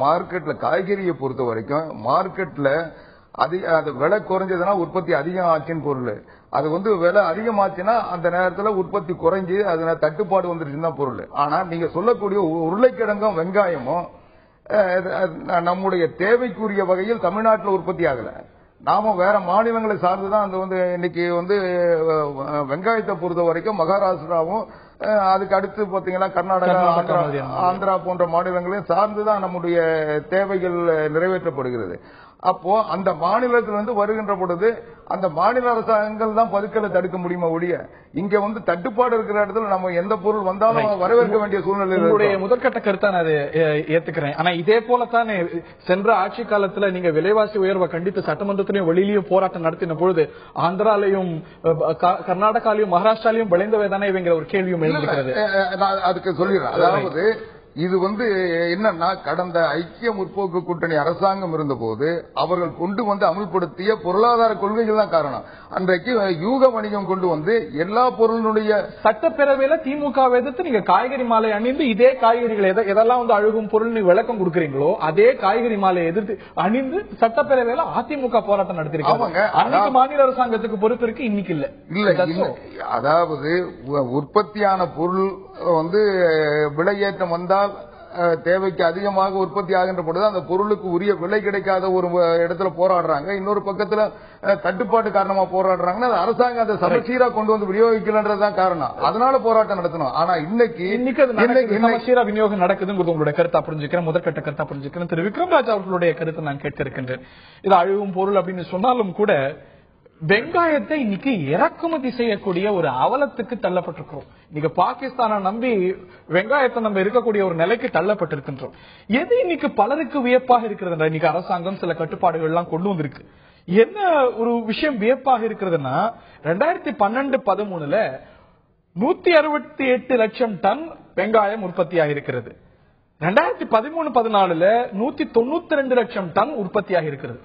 Speaker 5: மார்க்கெட்ல காய்கறியை பொறுத்த வரைக்கும் மார்க்கெட்ல அது விலை குறைஞ்சதுன்னா உற்பத்தி அதிகம் ஆச்சுன்னு பொருள். அது விலை அதிகமாச்சுன்னா அந்த நேரத்துல உற்பத்தி குறைஞ்சு அதனால தட்டுப்பாடு வந்துருச்சுன்னு தான் பொருள். ஆனா நீங்க சொல்லக்கூடிய உருளைக்கிழங்கும் வெங்காயமும் நம்முடைய தேவைக்குரிய வகையில் தமிழ்நாட்டில் உற்பத்தி ஆகல. நாம வேற மாநிலங்களை சார்ந்துதான் அந்த இன்னைக்கு வெங்காயத்தை பொறுத்த வரைக்கும் மகாராஷ்டிராவும் அதுக்கு அடுத்து பாத்தீங்கன்னா கர்நாடகா, ஆந்திரா போன்ற மாநிலங்களையும் சார்ந்துதான் நம்முடைய தேவைகள் நிறைவேற்றப்படுகிறது. அப்போ அந்த மாநிலத்திலிருந்து வருகின்ற பொழுது அந்த மாநில அரசாங்கங்கள் தான் பதுக்கலை தடுக்க முடியுமா ஒழிய இங்க தட்டுப்பாடு இருக்கிற இடத்துல நம்ம எந்த பொருள் வந்தாலும் வரவேற்க வேண்டிய சூழ்நிலை.
Speaker 1: முதற்கட்ட கருத்தை நான் ஏத்துக்கிறேன். ஆனா இதே போலத்தான் சென்ற ஆட்சி காலத்துல நீங்க விலைவாசி உயர்வை கண்டித்து சட்டமன்றத்திலையும் வெளியிலையும் போராட்டம் நடத்தின பொழுது ஆந்திராலையும் கர்நாடகாலையும் மகாராஷ்டிராலையும் விளைந்தவை தானே இவங்க ஒரு கேள்வியும் எழுந்திருக்கிறது.
Speaker 5: அதுக்கு சொல்லிடுறேன். அதாவது இது என்னன்னா கடந்த ஐக்கிய முற்போக்கு கூட்டணி அரசாங்கம் இருந்தபோது அவர்கள் கொண்டு அமுல்படுத்திய பொருளாதார கொள்கைகள் தான் காரணம். அன்றைக்கு யூக வணிகம் கொண்டு எல்லா பொருளுடைய
Speaker 1: சட்டப்பேரவையில திமுக எதிர்த்து நீங்க காய்கறி மாலை அணிந்து இதே காய்கறிகள் எதெல்லாம் அழுகும் பொருள் விளக்கம் கொடுக்கறீங்களோ அதே காய்கறி மாலை எதிர்த்து அணிந்து சட்டப்பேரவையில அதிமுக போராட்டம் நடத்திருக்காங்க. அன்னைக்கு மாநில அரசாங்கத்துக்கு பொறுப்பு இருக்கு, இன்னைக்கு இல்ல.
Speaker 5: அதாவது உற்பத்தியான பொருள் விலையேற்றம் வந்தால் தேவைக்கு அதிகமாக உற்பத்தி ஆகின்ற பொழுது அந்த பொருளுக்கு உரிய விலை கிடைக்காத ஒரு இடத்துல போராடுறாங்க. இன்னொரு பக்கத்துல தட்டுப்பாட்டு காரணமா போராடுறாங்கன்னா அரசாங்கம் அதை சமச்சீரா கொண்டு விநியோகிக்கலன்றதுதான் காரணம். அதனால போராட்டம் நடத்தணும். ஆனா இன்னைக்கு
Speaker 1: சமச்சீரா விநியோகம் நடக்குதுங்கிறது உங்களுடைய கருத்தா புரிஞ்சுக்கிறேன், முதற்கட்ட கருத்தா புரிஞ்சுக்கிறேன். திரு விக்ரம்ராஜ் அவர்களுடைய கருத்தை நான் கேட்க இருக்கின்றேன். இது அழுகும் பொருள் அப்படின்னு சொன்னாலும் கூட வெங்காயத்தை இன்னைக்கு இறக்குமதி செய்யக்கூடிய ஒரு அவலத்துக்கு தள்ளப்பட்டிருக்கிறோம். இன்னைக்கு பாகிஸ்தானை நம்பி வெங்காயத்தை நம்ம இருக்கக்கூடிய ஒரு நிலைக்கு தள்ளப்பட்டிருக்கின்றோம். எது இன்னைக்கு பலருக்கு வியப்பாக இருக்கிறது, இன்னைக்கு அரசாங்கம் சில கட்டுப்பாடுகள் எல்லாம் கொண்டு வந்திருக்கு. என்ன ஒரு விஷயம் வியப்பாக இருக்கிறதுனா 2012-13 168 லட்சம் டன் வெங்காயம் உற்பத்தியாக இருக்கிறது. 2013-14 192 லட்சம் டன் உற்பத்தியாக இருக்கிறது.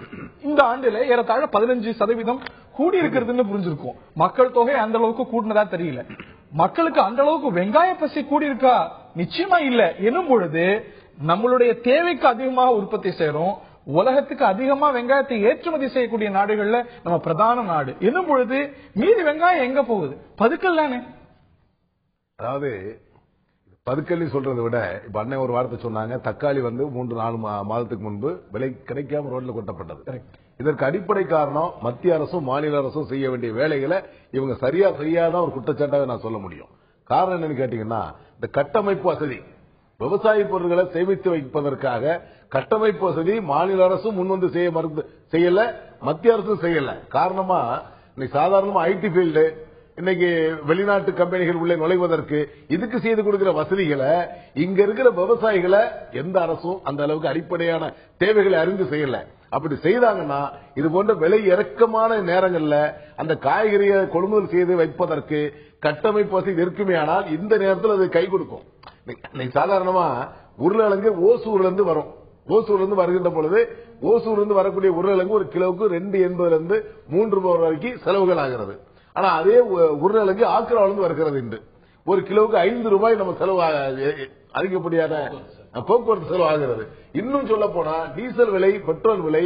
Speaker 1: இந்த ஆண்டுல ஏறத்தாழ 15% கூடி இருக்கிறதுன்னு புரிஞ்சிருக்கும். மக்கள் தொகை அந்த அளவுக்கு கூட்டினதா தெரியல. மக்களுக்கு அந்த அளவுக்கு வெங்காய பசி கூடி இருக்கா? நிச்சயமா இல்ல. எனும் பொழுது நம்மளுடைய தேவைக்கு அதிகமாக உற்பத்தி செய்யறோம். உலகத்துக்கு அதிகமா வெங்காயத்தை ஏற்றுமதி செய்யக்கூடிய நாடுகள்ல நம்ம பிரதான நாடு. எனும் பொழுது மீதி வெங்காயம் எங்க போகுது? பதுக்கல் தானே.
Speaker 4: அதாவது பதுக்கல்லி சொல்றதை விட இப்ப அண்ணன் ஒரு வார்த்தை சொன்னாங்க, தக்காளி 3-4 மாதத்துக்கு முன்பு விலை கிடைக்காம ரோட்ல கொட்டப்பட்டது. இதற்கு அடிப்படை காரணம் மத்திய அரசும் மாநில அரசும் செய்ய வேண்டிய வேலைகளை இவங்க சரியா செய்யாதான் ஒரு குற்றச்சாட்டாக நான் சொல்ல முடியும். காரணம் என்னன்னு கேட்டீங்கன்னா, இந்த கட்டமைப்பு வசதி, விவசாய பொருட்களை சேமித்து வைப்பதற்காக கட்டமைப்பு வசதி மாநில அரசும் முன்வந்து செய்யல, மத்திய அரசும் செய்யல. காரணமா இன்னைக்கு சாதாரணமா ஐடி ஃபீல்டு, இன்னைக்கு வெளிநாட்டு கம்பெனிகள் உள்ளே நுழைவதற்கு இதுக்கு செய்து கொடுக்கிற வசதிகளை இங்க இருக்கிற விவசாயிகளை எந்த அரசும் அந்த அளவுக்கு அடிப்படையான தேவைகளை அறிந்து செய்யல. அப்படி செய்தாங்கன்னா இது போன்ற விலை இறக்கமான நேரங்கள்ல அந்த காய்கறியை கொள்முதல் செய்து வைப்பதற்கு கட்டமைப்பு வசதி இருக்குமே, ஆனால் இந்த நேரத்தில் அது கை கொடுக்கும். சாதாரணமா உருளைக்கிழங்கு ஓசூர்ல இருந்து வரும். ஓசூர்ல இருந்து வருகின்ற பொழுது ஓசூர்ல இருந்து வரக்கூடிய உருளைக்கிழங்கு ஒரு கிலோவுக்கு 2.80 3 ரூபாய் வரைக்கும் செலவுகள் ஆகிறது. ஆனா அதே உருளைக்கிழங்கு ஆக்ராவிலிருந்து வருகிறது என்று ஒரு கிலோவுக்கு 5 ரூபாய் நம்ம செலவு அதிகப்படியான போக்குவரத்து செலவு ஆகிறது. இன்னும் சொல்ல போனா டீசல் விலை, பெட்ரோல் விலை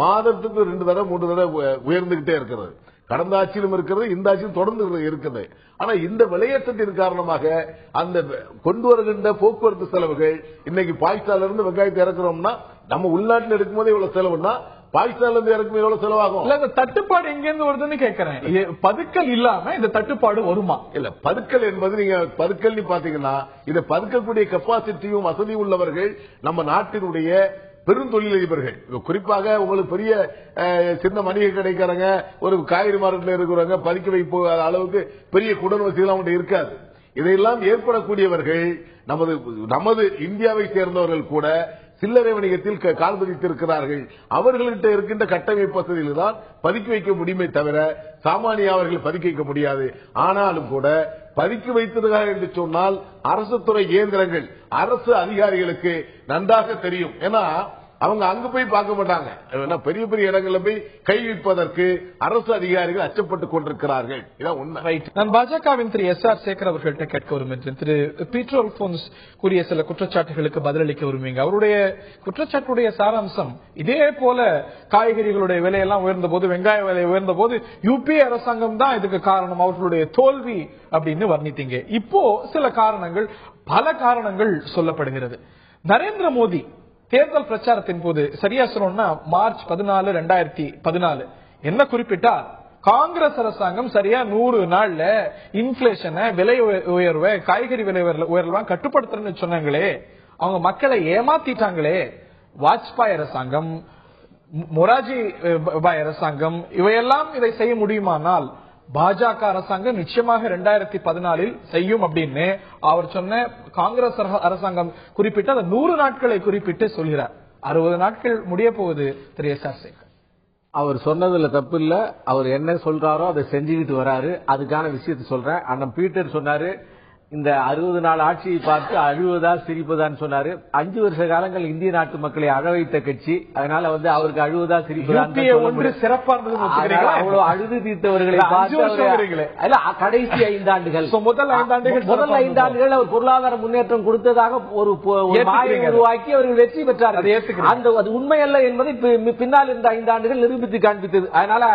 Speaker 4: மாதத்துக்கு 2 தடவை 3 தடவை உயர்ந்துகிட்டே இருக்கிறது. கடந்த ஆட்சியிலும் இருக்கிறது, இந்த ஆட்சியும் தொடர்ந்து இருக்கிறது. ஆனா இந்த விலையேற்றத்தின் காரணமாக அந்த கொண்டு வருகின்ற போக்குவரத்து செலவுகள், இன்னைக்கு பாகிஸ்தான்ல இருந்து வெங்காயத்தை இறக்குறோம்னா நம்ம உள்நாட்டில் எடுக்கும் போதே இவ்வளவு செலவுன்னா பாகிஸ்தான்ல இருந்து இறக்குமே எவ்வளவு செலவாகும்?
Speaker 1: இல்ல, இந்த தட்டுப்பாடு எங்க இருந்து வருதுன்னு கேட்கிறேன். பதுக்கல் இல்லாம இந்த தட்டுப்பாடு வருமா?
Speaker 4: இல்ல, பதுக்கல் என்பது நீங்க பதுக்கல் பாத்தீங்கன்னா இதை பதுக்கக்கூடிய கெப்பாசிட்டியும் வசதி உள்ளவர்கள் நம்ம நாட்டினுடைய பெருந்தொழிலதிபர்கள். குறிப்பாக உங்களுக்கு பெரிய சின்ன மளிகை கடைக்காரங்க, ஒரு காய்கறி மார்க்கெட்ல இருக்கிறவங்க பதுக்கி வைப்பு அளவுக்கு பெரிய குடன் வசதிகள் அவங்க இருக்காது. இதையெல்லாம் ஏற்படக்கூடியவர்கள் நமது இந்தியாவை சேர்ந்தவர்கள் கூட சில்லறை வணிகத்தில் கால் பதித்திருக்கிறார்கள். அவர்கள்கிட்ட இருக்கின்ற கட்டமைப்பு வசதியில் தான் பதுக்கி வைக்க முடியுமே தவிர சாமானிய அவர்கள் பதுக்கி வைக்க முடியாது. ஆனாலும் கூட பதுக்கி வைத்திருக்கிறார்கள் என்று சொன்னால் அரசு துறை இயந்திரங்கள், அரசு அதிகாரிகளுக்கு நன்றாக தெரியும். ஏன்னா
Speaker 6: அவங்க அங்க போய் பார்க்க மாட்டாங்க. பெரிய பெரிய இடங்கள்ல போய் கை வைப்பதற்கு அரசு அதிகாரிகள் அச்சப்பட்டுக் கொண்டிருக்கிறார்கள். இதான் உண்மை.
Speaker 1: நான் பாஜகவின் திரு எஸ்.ஆர். சேகர் அவர்கள்ட்ட கேட்க விரும்புகிறேன். திரு பீட்டர் அல்போன்ஸ் கூறிய சில குற்றச்சாட்டுகளுக்கு பதிலளிக்க விரும்புவீங்க. அவருடைய குற்றச்சாட்டுடைய சாராம்சம் இதே போல காய்கறிகளுடைய விலையெல்லாம் உயர்ந்த போது, வெங்காய விலை உயர்ந்த போது யுபிஏ அரசாங்கம் தான் இதுக்கு காரணம், அவர்களுடைய தோல்வி அப்படின்னு வர்ணித்தீங்க. இப்போ சில காரணங்கள், பல காரணங்கள் சொல்லப்படுகிறது. நரேந்திர மோடி தேர்தல் பிரச்சாரத்தின் போது சரியா சொல்லணும்னா மார்ச் 14, 2014 என்ன குறிப்பிட்டா, காங்கிரஸ் அரசாங்கம் சரியா 100 நாள்ல இன்ஃபிளேஷனை, விலை உயர்வை, காய்கறி விலை உயர்வெல்லாம் கட்டுப்படுத்துறேன்னு சொன்னாங்களே, அவங்க மக்களை ஏமாத்திட்டாங்களே. வாஜ்பாய் அரசாங்கம், மொராஜி பாய் அரசாங்கம் இவையெல்லாம் இதை செய்ய முடியுமானால் பாஜக அரசாங்கம் நிச்சயமாக 2014 செய்யும் அப்படின்னு அவர் சொன்ன காங்கிரஸ் அரசாங்கம் குறிப்பிட்டு அந்த 100 நாட்களை குறிப்பிட்டு சொல்கிறார். 60 நாட்கள் முடிய போகுது. திரு எஸ்.ஆர். சேகர்
Speaker 3: அவர் சொன்னதுல தப்பு இல்ல. அவர் என்ன சொல்றாரோ அதை செஞ்சுக்கிட்டு வராரு. அதுக்கான விஷயத்தை சொல்றேன். அண்ணன் பீட்டர் சொன்னாரு, இந்த 60 நாள் ஆட்சியை பார்த்து அழுவதா சிரிப்பதான்னு சொன்னாரு. 5 வருஷ காலங்கள் இந்திய நாட்டு மக்களை அழ வைத்த கட்சி. அதனால அவருக்கு அழுவதா சிரிப்பதா சிறப்பானது. அவ்வளவு அழுது தீர்த்தவர்களை கடைசி 5 ஆண்டுகள், முதல் 5 ஆண்டுகள் அவர் பொருளாதார முன்னேற்றம் கொடுத்ததாக ஒரு மாயை உருவாக்கி அவர்கள் வெற்றி பெற்றார்கள். அது உண்மையல்ல என்பதை பின்னால் இந்த 5 ஆண்டுகள் நிரூபித்து காண்பித்தது. அதனால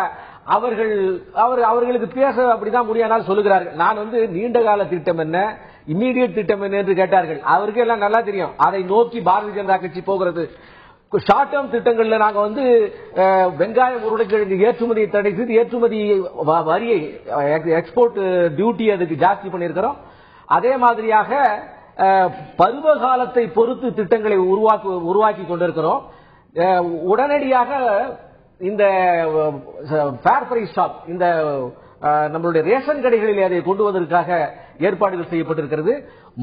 Speaker 3: அவர்களுக்கு பேச அப்படிதான் முடியாமல் சொல்லுகிறார்கள். நான் நீண்ட கால திட்டம் என்ன, இம்மீடியட் திட்டம் என்ன என்று கேட்டார்கள். அவருக்கு எல்லாம் நல்லா தெரியும். அதை நோக்கி பாரதிய ஜனதா கட்சி போகிறது. ஷார்ட் டேர்ம் திட்டங்கள்ல நாங்க வெங்காயம், உருளைக்கிழங்கு ஏற்றுமதியை தடை செய்து ஏற்றுமதி வரியை, எக்ஸ்போர்ட் டியூட்டி அதுக்கு ஜாஸ்தி பண்ணியிருக்கிறோம். அதே மாதிரியாக பருவ காலத்தை பொறுத்து திட்டங்களை உருவாக்கி கொண்டிருக்கிறோம். உடனடியாக இந்த ஃபேர் பிரைஸ் ஷாப், இந்த நம்மளுடைய ரேஷன் கடைகளில் அதை கொண்டு வருவதற்காக ஏற்பாடுகள் செய்யப்பட்டிருக்கிறது.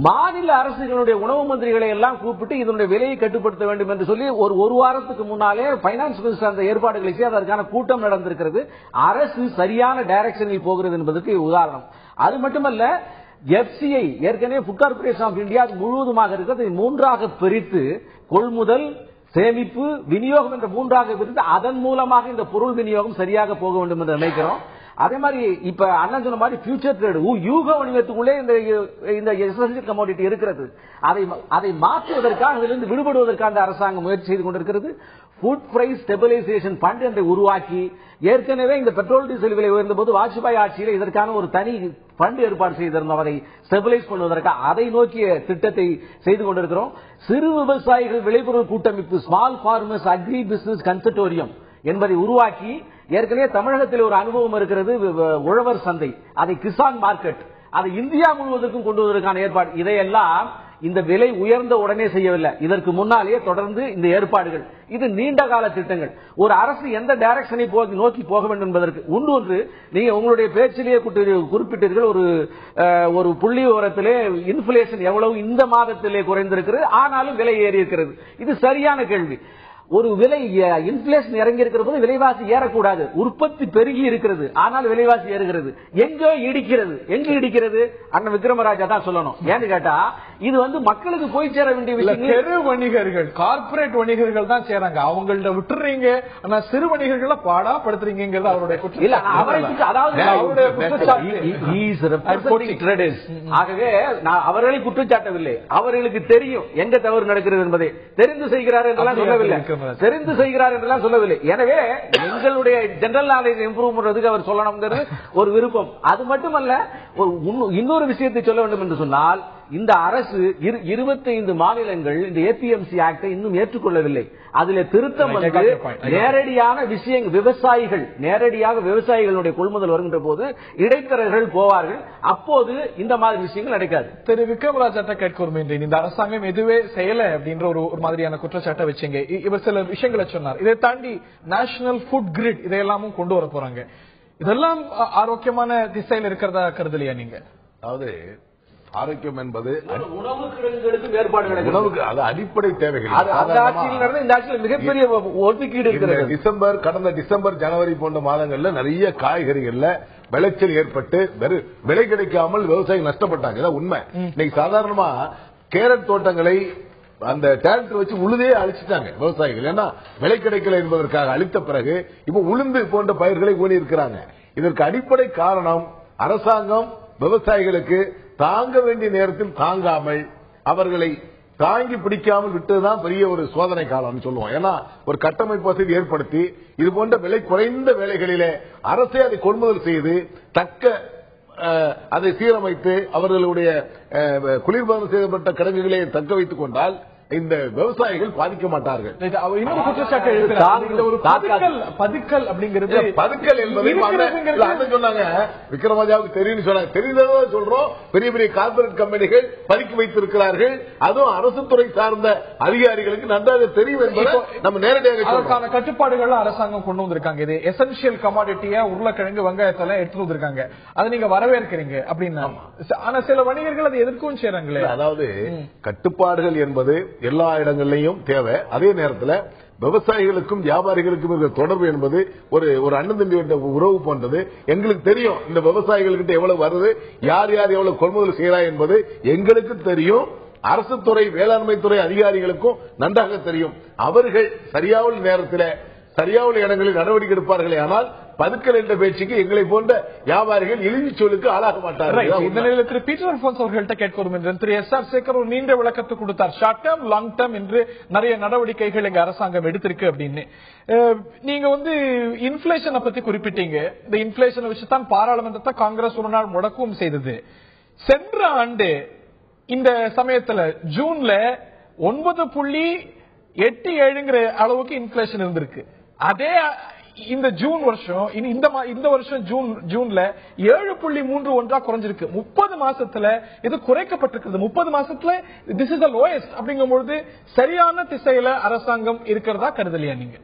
Speaker 3: மாநில அரசுகளுடைய உணவு மந்திரிகளை எல்லாம் கூப்பிட்டு இதனுடைய விலையை கட்டுப்படுத்த வேண்டும் என்று சொல்லி ஒரு வாரத்துக்கு முன்னாலே பைனான்ஸ் மினிஸ்டர் அந்த ஏற்பாடுகளை செய்து அதற்கான கூட்டம் நடந்திருக்கிறது. அரசு சரியான டைரக்ஷனில் போகிறது என்பதற்கு உதாரணம். அது மட்டுமல்ல, எஃப்சிஐ ஏற்கனவே ஃபுட் கார்பரேஷன் ஆஃப் இந்தியா முழுவதுமாக இருக்கிறது. 3ஆக பிரித்து கொள்முதல், சேமிப்பு, விநியோகம் என்ற 3ஆக பிரித்து அதன் மூலமாக இந்த பொருள் விநியோகம் சரியாக போக வேண்டும் என்று நினைக்கிறோம். அதே மாதிரி இப்ப அண்ணன் சொன்ன மாதிரி ஃபியூச்சர் ட்ரேட், யூக வணிகத்துக்குள்ளே இந்த எசென்சியல் கமோடிட்டி இருக்கிறது. அதை மாற்றுவதற்காக அதிலிருந்து விடுபடுவதற்காக அந்த அரசாங்கம் முயற்சி செய்து கொண்டிருக்கிறது. ஃபுட் பிரைஸ் ஸ்டெபிலைசேஷன் ஃபண்ட் என்று உருவாக்கி, ஏற்கனவே இந்த பெட்ரோல் டீசல் விலை உயர்ந்த போது வாஜ்பாய் ஆட்சியில் இதற்கான ஒரு தனி ஃபண்ட் ஏற்பாடு செய்திருந்தோம். அதை ஸ்டெபிலைஸ் பண்ணுவதற்காக அதை நோக்கிய திட்டத்தை செய்து கொண்டிருக்கிறோம். சிறு விவசாயிகள் விளைபொருள் கூட்டமைப்பு, ஸ்மால் ஃபார்மர்ஸ் அக்ரி பிசினஸ் கன்சர்டோரியம் என்பதை உருவாக்கி, ஏற்கனவே தமிழகத்தில் ஒரு அனுபவம் இருக்கிறது, உழவர் சந்தை, அதை கிசான் மார்க்கெட், அதை இந்தியா முழுவதற்கும் கொண்டு வருவதற்கான ஏற்பாடு. இதையெல்லாம் இந்த விலை உயர்ந்த உடனே செய்யவில்லை, இதற்கு முன்னாலேயே தொடர்ந்து இந்த ஏற்பாடுகள். இது நீண்ட கால திட்டங்கள். ஒரு அரசு எந்த டைரக்ஷனை நோக்கி போக வேண்டும் என்பதற்கு ஒன்று நீங்க உங்களுடைய பேச்சிலேயே குறிப்பிட்டீர்கள். ஒரு புள்ளி விவரத்திலே இன்ஃபிளேஷன் எவ்வளவு இந்த மாதத்திலே குறைந்திருக்கிறது, ஆனாலும் விலை ஏறி இருக்கிறது. இது சரியான கேள்வி. ஒரு விலை இன்ஃபிளேஷன் இறங்கி இருக்கிற போது விலைவாசி ஏறக்கூடாது. உற்பத்தி பெருகி இருக்கிறது, ஆனால் விலைவாசி ஏறுகிறது. எங்கோ இடிக்கிறது. எங்க இடிக்கிறது? அண்ணன் விக்ரமராஜா தான் சொல்லணும். ஏன்னு கேட்டா, இது மக்களுக்கு போய் சேர வேண்டிய விஷயம்.
Speaker 1: பெரு வணிகர்கள், கார்பரேட் வணிகர்கள் தான் சேராங்க. அவங்கள்ட்ட விட்டுறீங்க, ஆனா சிறு வணிகர்களை பாடா படுத்துறீங்கிறது அவருடைய குற்றம். இல்ல,
Speaker 3: ஆகவே அவர்களை குற்றச்சாட்டவில்லை. அவர்களுக்கு தெரியும் எங்க தவறு நடக்கிறது என்பதை. தெரிந்து செய்கிறார் என்றெல்லாம் சொல்லவில்லை, தெரிந்து செய்கிறார் என்றெல்லாம் சொல்லவில்லை. எனவே எங்களுடைய ஜெனரல் நாலேஜ் இம்ப்ரூவ் பண்றதுக்கு அவர் சொல்லணும்ங்கிறது ஒரு விருப்பம். அது மட்டுமல்ல, இன்னொரு விஷயத்தை சொல்ல வேண்டும் என்று சொன்னால், இந்த அரசு 25 மாநிலங்கள் இந்த ஏபிஎம்சி ஆக்டை இன்னும் ஏற்றுக்கொள்ளவில்லை. அதில் திருத்தம் நேரடியான விஷயங்கள், விவசாயிகள் நேரடியாக விவசாயிகளுடைய கொள்முதல் வருகின்ற போது இடைத்தரகர்கள் போவார்கள். அப்போது இந்த மாதிரி விஷயங்கள் நடக்காது.
Speaker 1: திரு விக்ரமராஜா கேட்க விரும்புகின்றேன். இந்த அரசாங்கம் எதுவே செய்யல அப்படின்ற ஒரு மாதிரியான குற்றச்சாட்டை வச்சுங்க. இவர் சில விஷயங்களை சொன்னார். இதை தாண்டி நேஷனல் ஃபுட் கிரிட் இதையெல்லாமும் கொண்டு வர போறாங்க. இதெல்லாம் ஆரோக்கியமான திசையில் இருக்கிறதா கருதலையா நீங்க?
Speaker 6: அதாவது ஆரோக்கியம் என்பது
Speaker 3: உணவு கிடங்குகளுக்கு வேறுபாடு,
Speaker 6: உணவுக்கு அது அடிப்படை தேவைகள்.
Speaker 3: இந்த ஆட்சியில் மிகப்பெரிய ஒதுக்கீடு இருக்கிறது.
Speaker 6: கடந்த டிசம்பர், ஜனவரி போன்ற மாதங்கள்ல நிறைய காய்கறிகள்ல விளைச்சல் ஏற்பட்டு விலை கிடைக்காமல் விவசாயிகள் நஷ்டப்பட்டாங்க. உண்மை. இன்னைக்கு சாதாரணமா கேரட் தோட்டங்களை அந்த டிராக்டர் வச்சு உழுதே அழிச்சிட்டாங்க விவசாயிகள். ஏன்னா விலை கிடைக்கல என்பதற்காக அழித்த பிறகு இப்ப உளுந்து போன்ற பயிர்களை ஊனி இருக்கிறாங்க. இதற்கு அடிப்படை காரணம் அரசாங்கம் விவசாயிகளுக்கு தாங்க வேண்டிய நேரத்தில் தாங்காமல் அவர்களை தாங்கி பிடிக்காமல் விட்டதுதான் பெரிய ஒரு சோதனை காலம்னு சொல்லுவோம். ஏன்னா ஒரு கட்டமைப்பு வசதி ஏற்படுத்தி இது போன்ற விலை குறைந்த வேலைகளிலே அரசே அதை கொள்முதல் செய்து தக்க அதை சீரமைத்து அவர்களுடைய குளிர்பானம் செய்யப்பட்ட கிடங்குகளை தக்க வைத்துக் கொண்டால் இந்த விவசாயிகள் பாதிக்க மாட்டார்கள்.
Speaker 1: இன்னொரு குற்றச்சாட்டு எழுதுறாங்க. இந்த ஒரு பதுக்கல் அப்படிங்கிறது
Speaker 6: பதுக்கல் என்பது சொன்னாங்க விக்ரமராஜாவுக்கு தெரியும் சொன்னாங்க. தெரிந்ததை சொல்றோம். பெரிய பெரிய கார்பரேட் கம்பெனிகள் பதுக்கி வைத்திருக்கிறார்கள். அதுவும் அரசு துறை சார்ந்த அதிகாரிகளுக்கு நன்றாக தெரியும் என்பதை நம்ம நேரடியாக
Speaker 1: அதற்கான கட்டுப்பாடுகள் அரசாங்கம் கொண்டு வந்திருக்காங்க. இது எசென்சியல் கமாடிட்டியா உருளைக்கிழங்கு வெங்காயத்தெல்லாம் எடுத்து வந்திருக்காங்க. அதை நீங்க வரவேற்கிறீங்க அப்படின்னா, ஆனா சில வணிகர்கள் அதை எதிர்க்கவும் செய்யறாங்களே.
Speaker 6: அதாவது கட்டுப்பாடுகள் என்பது எல்லா இடங்களிலும் தேவை. அதே நேரத்தில் விவசாயிகளுக்கும் வியாபாரிகளுக்கும் இருக்கிற தொடர்பு என்பது ஒரு அண்ணன் தம்பி உறவு போன்றது. எங்களுக்கு தெரியும் இந்த விவசாயிகள்கிட்ட எவ்வளவு வருது, யார் யார் எவ்வளவு கொள்முதல் செய்யறார் என்பது எங்களுக்கு தெரியும். அரசு துறை வேளாண்மை துறை அதிகாரிகளுக்கும் நன்றாக தெரியும். அவர்கள் சரியான நேரத்தில் சரியான இடங்களில் நடவடிக்கை எடுப்பார்களே. ஆனால் பதுக்கல் என்ற பேச்சுக்கு எங்களை போன்ற வியாபாரிகள் இழிவு சொல்லுக்கு ஆளாக மாட்டார்கள்.
Speaker 1: இந்த நிலையில் திரு பீட்டர் அல்போன்ஸ் அவர்கள்ட்ட கேட்கிறோம் என்று திரு எஸ்.ஆர். சேகர் ஒரு நீண்ட விளக்கத்தை கொடுத்தார். ஷார்ட் டேர்ம் லாங் டேர்ம் என்று நிறைய நடவடிக்கைகள் எங்க அரசாங்கம் எடுத்திருக்கு அப்படின்னு. நீங்க இன்ஃபிளேஷனை பத்தி குறிப்பிட்டீங்க. இந்த இன்ஃபிளேஷனை வச்சுதான் பாராளுமன்றத்தை காங்கிரஸ் ஒரு நாள் முடக்கவும் செய்தது. சென்ற ஆண்டு இந்த சமயத்துல ஜூன்ல 9.87 அளவுக்கு இன்ஃபிளேஷன் இருந்திருக்கு. அதே இந்த ஜூன் வருஷம் இந்த வருஷம் ஜூன்ல 7.31 குறைஞ்சிருக்கு. 30 மாசத்துல இது குறைக்கப்பட்டிருக்கு. 30 மாசத்துல திஸ் இஸ் தி லோயஸ்ட். அப்படிங்கும்போது சரியான திசையில அரசாங்கம் இருக்கிறதா கருதலையா நீங்க?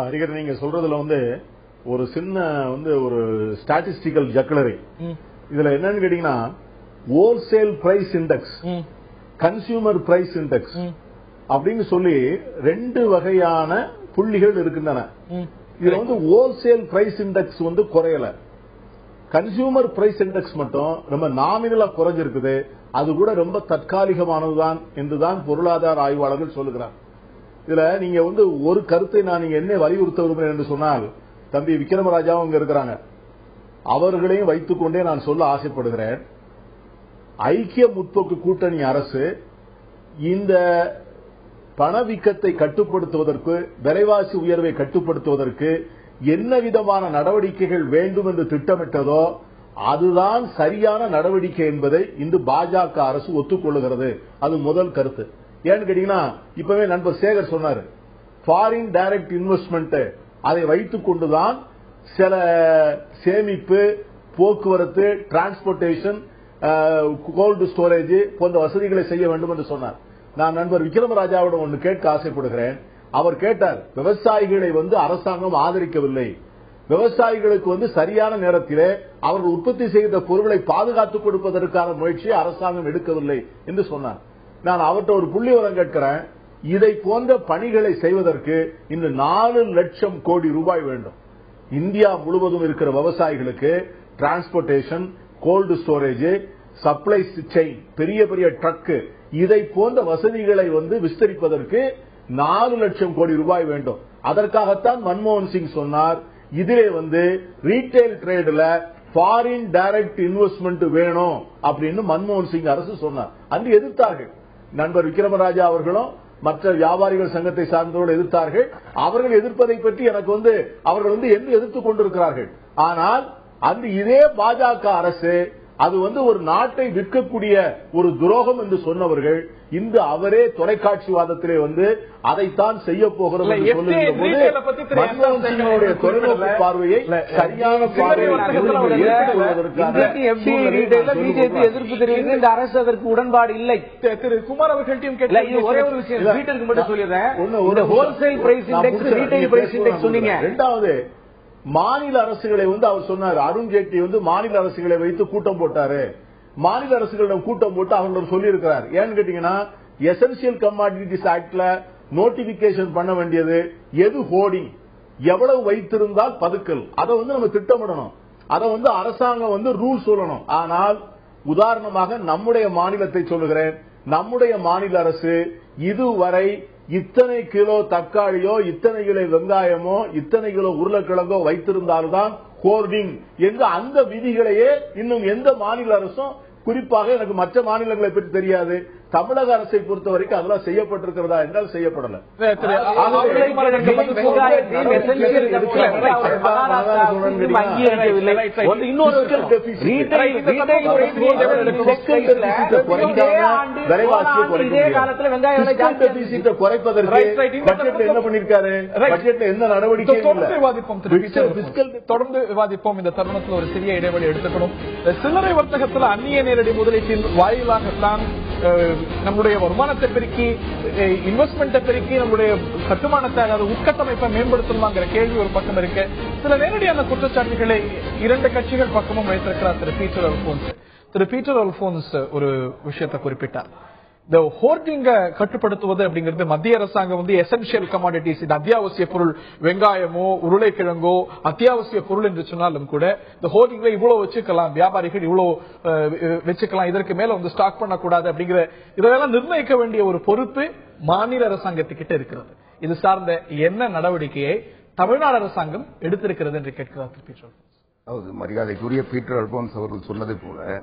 Speaker 4: அறிஞர் நீங்க சொல்றதுல ஒரு சின்ன ஒரு ஸ்டாட்டிஸ்டிக்கல் ஜக்லரி. இதுல என்னன்னு கேட்டீங்கன்னா wholesale price index, consumer price index அப்படின்னு சொல்லி 2 வகையான புள்ளிகள் இருக்கின்றன. இதுல ஹோல்சேல் பிரைஸ் இண்டெக்ஸ் குறையல. கன்சியூமர் பிரைஸ் இண்டெக்ஸ் மட்டும் ரொம்ப நாமினலா குறைஞ்சிருக்குது. அது கூட ரொம்ப தற்காலிகமானதுதான் என்றுதான் பொருளாதார ஆய்வாளர்கள் சொல்லுகிறார். இதுல நீங்க ஒரு கருத்தை நான் என்ன வலியுறுத்த விரும்புகிறேன் என்று சொன்னால், தம்பி விக்ரமராஜாவும் இங்க இருக்கிறாங்க, அவர்களையும் வைத்துக் கொண்டே நான் சொல்ல ஆசைப்படுகிறேன். ஐக்கிய முற்போக்கு கூட்டணி அரசு இந்த பணவீக்கத்தை கட்டுப்படுத்துவதற்கு, விலைவாசி உயர்வை கட்டுப்படுத்துவதற்கு என்ன விதமான நடவடிக்கைகள் வேண்டும் என்று திட்டமிட்டதோ அதுதான் சரியான நடவடிக்கை என்பதை இந்த பாஜக அரசு ஒத்துக்கொள்ளுகிறது. அது முதல் கருத்து. ஏன்னு கேட்டீங்கன்னா, இப்பவே நண்பர் சேகர் சொன்னாரு, ஃபாரின் டைரக்ட் இன்வெஸ்ட்மெண்ட் அதை வைத்துக் கொண்டுதான் சில சேமிப்பு, போக்குவரத்து, டிரான்ஸ்போர்டேஷன், கோல்டு ஸ்டோரேஜ் போன்ற வசதிகளை செய்ய வேண்டும் என்று சொன்னார். நான் நண்பர் விக்ரமராஜாவிடம் ஒன்று கேட்க ஆசைப்படுகிறேன். அவர் கேட்டார், விவசாயிகளை அரசாங்கம் ஆதரிக்கவில்லை, விவசாயிகளுக்கு சரியான நேரத்திலே அவர்கள் உற்பத்தி செய்த பொருளை பாதுகாத்துக் கொடுப்பதற்கான முயற்சியை அரசாங்கம் எடுக்கவில்லை என்று சொன்னார். நான் அவர்கிட்ட ஒரு புள்ளிவிவரம் கேட்கிறேன். இதை போன்ற பணிகளை செய்வதற்கு இந்த 4 லட்சம் கோடி ரூபாய் வேண்டும். இந்தியா முழுவதும் இருக்கிற விவசாயிகளுக்கு transportation, gold storage, supply chain, பெரிய பெரிய ட்ரக், இதை போன்ற வசதிகளை விஸ்தரிப்பதற்கு 4 லட்சம் கோடி ரூபாய் வேண்டும். அதற்காகத்தான் மன்மோகன் சிங் சொன்னார், இதிலே ரீட்டைல் ட்ரேட்ல ஃபாரின் டைரக்ட் இன்வெஸ்ட்மெண்ட் வேணும் அப்படின்னு மன்மோகன் சிங் அரசு சொன்னார். அன்று எதிர்த்தார்கள். நண்பர் விக்ரமராஜா அவர்களும் மற்ற வியாபாரிகள் சங்கத்தை சார்ந்தவர்கள் எதிர்த்தார்கள். அவர்கள் எதிர்ப்பதை பற்றி எனக்கு அவர்கள் என்ன எதிர்த்துக் கொண்டிருக்கிறார்கள். ஆனால் அந்த இதே பாஜக அரசு அது ஒரு நாட்டை விற்கக்கூடிய ஒரு துரோகம் என்று சொன்னவர்கள் இந்த அவரே தொலைக்காட்சிவாதத்திலே அதைத்தான் செய்ய போகிறது மன்மோகன் சிங்கனுடைய தொலைநோக்கு பார்வையை சரியான
Speaker 3: எதிர்ப்பு தெரிவித்து இந்த அரசு அதற்கு உடன்பாடு இல்லை.
Speaker 1: திரு குமார் அவர்கள்ட்டையும்
Speaker 3: ஒரே ஒரு விஷயம் வீட்டிற்கு மட்டும் சொல்லிடுறேன். Wholesale price index, retail price index சொன்னீங்க.
Speaker 4: இரண்டாவது, மாநில அரசுகளை அவர் சொன்னார், அருண்ஜேட்லி மாநில அரசுகளை வைத்து கூட்டம் போட்டாரு. மாநில அரசுகளிடம் கூட்டம் போட்டு அவர்கள் சொல்லி இருக்கிறார். ஏன்னு கேட்டீங்கன்னா, எசென்சியல் கமாடிட்டிஸ் ஆக்ட்ல நோட்டிபிகேஷன் பண்ண வேண்டியது எது ஹோர்டிங், எவ்வளவு வைத்திருந்தால் பதுக்கல், அதை நம்ம திட்டமிடணும். அதை அரசாங்கம் ரூல் சொல்லணும். ஆனால் உதாரணமாக நம்முடைய மாநிலத்தை சொல்லுகிறேன். நம்முடைய மாநில அரசு இதுவரை இத்தனை கிலோ தக்காளியோ, இத்தனை கிலோ வெங்காயமோ, இத்தனை கிலோ உருளைக்கிழங்கோ வைத்திருந்தால்தான் ஹோர்டிங் என்று அந்த விதிகளையே இன்னும் எந்த மாநில அரசும், குறிப்பாக எனக்கு மற்ற மாநிலங்களை பற்றி தெரியாது, தமிழக அரசை பொறுத்த வரைக்கும் அதெல்லாம் செய்யப்பட்டிருக்கிறதா என்றால் செய்யப்படல. குறைப்பதற்கு பட்ஜெட்ல என்ன பண்ணிருக்காரு, பட்ஜெட்ல என்ன நடவடிக்கை
Speaker 1: தொடர்ந்து விவாதிப்போம். இந்த தருணத்தில் ஒரு சிறிய இடைவெளி எடுத்துக்கணும். சில்லறை வர்த்தகத்தில் அந்நிய நேரடி முதலீட்டின் வாயிலாகத்தான் நம்முடைய வருமானத்தை பெருக்கி, இன்வெஸ்ட்மெண்ட்டை பெருக்கி, நம்முடைய கட்டுமானத்தை, அதாவது உட்கட்டமைப்பை மேம்படுத்தணுமாங்கிற கேள்வி ஒரு பக்கம் இருக்கு. சில நேரடியான குற்றச்சாட்டுகளை இரண்டு கட்சிகள் பக்கமும் வைத்திருக்கிறார் திரு பீட்டர் அல்போன்ஸ். திரு பீட்டர் அல்போன்ஸ் ஒரு விஷயத்தை குறிப்பிட்டார். இந்த ஹோர்டிங்க கட்டுப்படுத்துவது அப்படிங்கிறது மத்திய அரசாங்கம் வந்து எசென்சியல் கமாடிட்டிஸ், இது அத்தியாவசிய பொருள், வெங்காயமோ உருளைக்கிழங்கோ அத்தியாவசிய பொருள் என்று சொன்னாலும் கூட இந்த ஹோர்டிங்ல இவ்வளவு வச்சுக்கலாம், வியாபாரிகள் இவ்வளவு வச்சுக்கலாம், இதற்கு மேல வந்து ஸ்டாக் பண்ணக்கூடாது அப்படிங்கிற இதெல்லாம் நிர்ணயிக்க வேண்டிய ஒரு பொறுப்பு மாநில அரசாங்கத்துக்கிட்ட இருக்கிறது. இது சார்ந்த என்ன நடவடிக்கையை தமிழ்நாடு அரசாங்கம் எடுத்திருக்கிறது என்று கேட்கிறார் பீட்டர் அல்போன்ஸ்.
Speaker 5: அதாவது மரியாதைக்குரிய பீட்டர் அல்போன்ஸ் அவர்கள் சொன்னது போல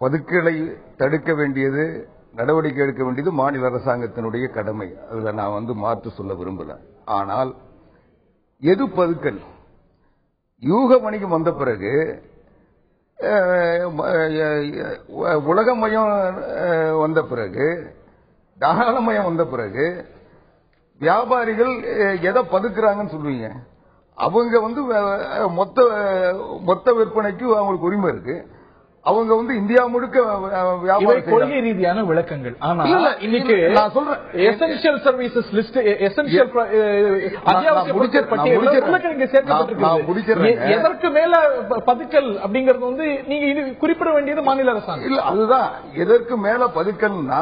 Speaker 5: பதுக்கலை தடுக்க வேண்டியது, நடவடிக்கை எடுக்க வேண்டியது மாநில அரசாங்கத்தினுடைய கடமை. அதுல நான் மாற்று சொல்ல விரும்பல. ஆனால் எது பதுக்கல்? யூக வணிகம் வந்த பிறகு, உலகமயம் வந்த பிறகு, தாராளமயம் வந்த பிறகு வியாபாரிகள் எதை பதுக்குறாங்கன்னு சொல்லுவீங்க? அவங்க மொத்த விற்பனைக்கு அவங்களுக்கு உரிமை இருக்கு. அவங்க இந்தியா முழுக்க
Speaker 1: கொள்கை ரீதியான விளக்கங்கள். ஆனா இன்னைக்கு நான் சொல்றேன், எசென்ஷியல் சர்வீசஸ் லிஸ்ட், எசென்ஷியல் எதற்கு மேல பதுக்கல் அப்படிங்கறது நீங்க குறிப்பிட வேண்டியது மாநில அரசாங்கம்
Speaker 5: இல்ல. அதுதான் எதற்கு மேல பதுக்கல்னா,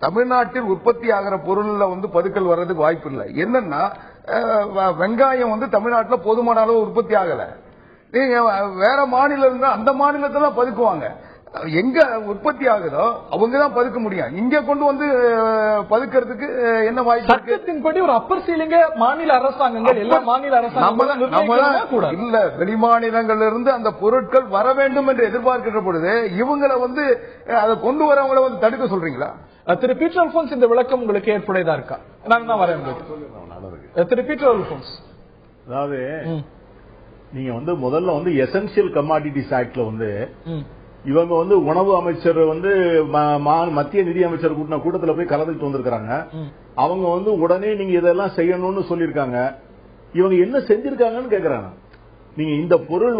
Speaker 5: தமிழ்நாட்டில் உற்பத்தி ஆகிற பொருள்ல பதுக்கல் வர்றதுக்கு வாய்ப்பு இல்லை. என்னன்னா, வெங்காயம் தமிழ்நாட்டில் போதுமான அளவு உற்பத்தி ஆகல. நீங்க வேற மாநிலம் இருந்தா அந்த மாநிலத்தான் பதுக்குவாங்க. எங்க உற்பத்தி ஆகுதோ அவங்கதான் பதுக்க முடியும். இங்க கொண்டு பதுக்கிறதுக்கு என்ன வாய்ப்பு?
Speaker 1: சட்டத்தின்படி ஒரு அப்பர் சீலிங்க மாநில அரசாங்கங்கள், எல்லா மாநில அரசாங்கங்களும்
Speaker 5: இல்ல, வெளிமாநிலங்கள்ல இருந்து அந்த பொருட்கள் வர வேண்டும் என்று எதிர்பார்க்கிற பொழுது இவங்களை அதை கொண்டு வரவங்களை தடுக்க சொல்றீங்களா?
Speaker 1: திரு பீட்டர் அல்போன்ஸ், இந்த விளக்கம் உங்களுக்கு ஏற்புடையதா இருக்கா? நான் தான் வரேன். திரு பீட்டர் அல்போன்ஸ்,
Speaker 4: அதாவது நீங்க முதல்ல எசென்சியல் கமாடிட்டிஸ் ஆக்ட்ல இவங்க உணவு அமைச்சர் மத்திய நிதி அமைச்சர் கூட்டின கூட்டத்தில் போய் கலந்துட்டு வந்திருக்காங்க. அவங்க உடனே நீங்க இதெல்லாம் செய்யணும்னு சொல்லிருக்காங்க. இவங்க என்ன செஞ்சிருக்காங்கன்னு கேக்குறாங்க. நீங்க இந்த பொருள்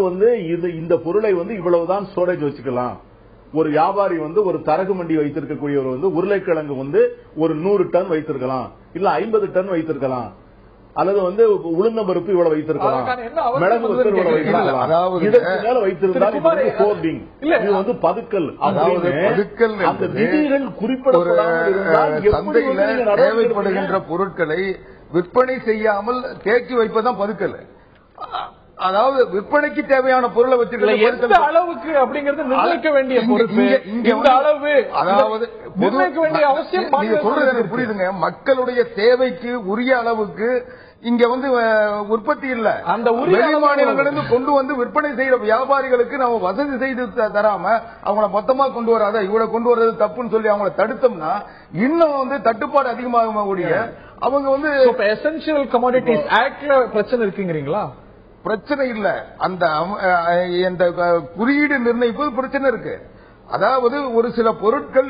Speaker 4: இந்த பொருளை இவ்வளவுதான் ஸ்டோரேஜ் வச்சுக்கலாம். ஒரு வியாபாரி ஒரு தரகு மண்டி வைத்திருக்கக்கூடியவர் உருளைக்கிழங்கு ஒரு 100 டன் வைத்திருக்கலாம், இல்ல 50 டன் வைத்திருக்கலாம், அல்லது உளுந்த பருப்பு இவ்வளவு வைத்திருக்கலாம், மிளகு இவ்வளவு வைத்திருக்கலாம். அதாவது இதற்கு மேல வைத்திருந்தால் ஹோர்டிங், இது பதுக்கல். அந்த விதிகள் குறிப்பிடப்படாமல் இருந்தால் சந்தையில
Speaker 5: தேவைப்படுகின்ற பொருட்களை விற்பனை செய்யாமல் தேக்கி வைப்பதுதான் பதுக்கல். அதாவது விற்பனைக்கு தேவையான பொருளை வச்சிருக்க
Speaker 1: அளவுக்கு அப்படிங்கறது நிர்ணயிக்க வேண்டிய பொறுப்பு. இந்த அளவு, அதாவது நிர்ணயிக்க வேண்டிய அவசியம்
Speaker 5: சொல்றது புரியுதுங்க. மக்களுடைய தேவைக்கு உரிய அளவுக்கு இங்க உற்பத்தி இல்ல. அந்த வெளி மாநிலங்களிலிருந்து கொண்டு விற்பனை செய்யற வியாபாரிகளுக்கு நம்ம வசதி செய்து தராம அவங்கள மொத்தமா கொண்டு வராத, இவ்வளவு கொண்டு வர்றது தப்புன்னு சொல்லி அவங்கள தடுத்தோம்னா இன்னும் தட்டுப்பாடு அதிகமாக கூடிய அவங்க
Speaker 1: எசென்சியல் கமாடிட்டிஸ் ஆக்ட்ல பிரச்சனை இருக்குங்கிறீங்களா?
Speaker 5: பிரச்சனை இல்ல, அந்த குறியீடு நிர்ணயிப்பது பிரச்சனை இருக்கு. அதாவது ஒரு சில பொருட்கள்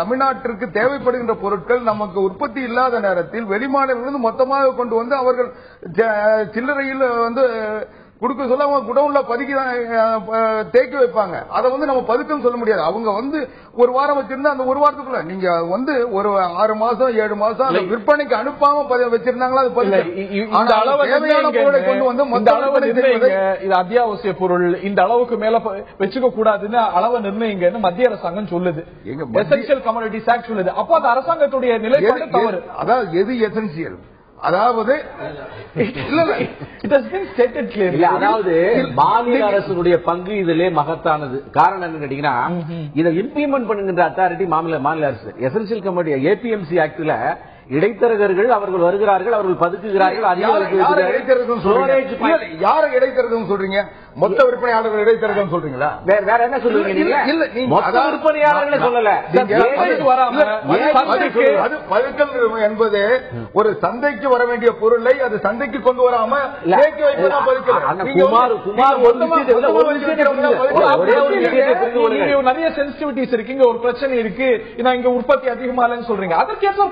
Speaker 5: தமிழ்நாட்டிற்கு தேவைப்படுகின்ற பொருட்கள் நமக்கு உற்பத்தி இல்லாத நேரத்தில் வெளிமாநிலங்களிலிருந்து மொத்தமாக கொண்டு அவர்கள் சில்லறையில் கொடுக்க சொல்ல அவங்க குடவுன்ல பதுக்கி தேக்கி வைப்பாங்க. அதை நம்ம பதுக்கம் சொல்ல முடியாது. அவங்க ஒரு வாரம் வச்சிருந்தா அந்த ஒரு வாரத்துக்குள்ள நீங்க ஒரு 6 மாசம் 7 மாசம் அந்த விற்பனைக்கு அனுப்பாம வச்சிருந்தாங்களா? அது
Speaker 1: இது அத்தியாவசிய பொருள், இந்த அளவுக்கு மேல வச்சுக்க கூடாதுன்னு அளவு நிர்ணயிங்கன்னு மத்திய அரசாங்கம் சொல்லுது. எசென்சியல் கமாடிட்டிஸ் ஆக்ட் சொல்லுது. அப்போ அது அரசாங்கத்துடைய நிலைப்பாடு தவறு.
Speaker 5: அதாவது எது எசென்சியல்? அதாவது
Speaker 3: அதாவது மாநில அரசுடைய பங்கு இதிலே மகத்தானது. காரணம் என்ன கேட்டீங்கன்னா, இதை இம்ப்ளிமெண்ட் பண்ணுகின்ற அத்தாரிட்டி மாநில அரசு. எசென்சியல் கமிட்டி ஏபிஎம்சி ஆக்ட்ல இடைத்தரகர்கள் அவர்கள் வருகிறார்கள், அவர்கள் பதுக்குகிறார்கள்.
Speaker 5: யாரை இடைத்தரகம் சொல்றீங்க? மொத்த விற்பனையாளர்கள் இடைத்தரகம் சொல்றீங்களா?
Speaker 3: வேற என்ன சொல்லுவீங்க? மொத்த விற்பனையாளர்களே சொல்லல.
Speaker 5: அது பழுக்கல் என்பது ஒரு சந்தைக்கு வர வேண்டிய பொருளை அது சந்தைக்கு கொண்டு வராம
Speaker 1: நிறைய சென்சிட்டிவிட்டிஸ் இருக்கு. ஒரு பிரச்சனை இருக்கு, இங்க உற்பத்தி அதிகமா இல்லைன்னு சொல்றீங்க. அதற்கேற்ற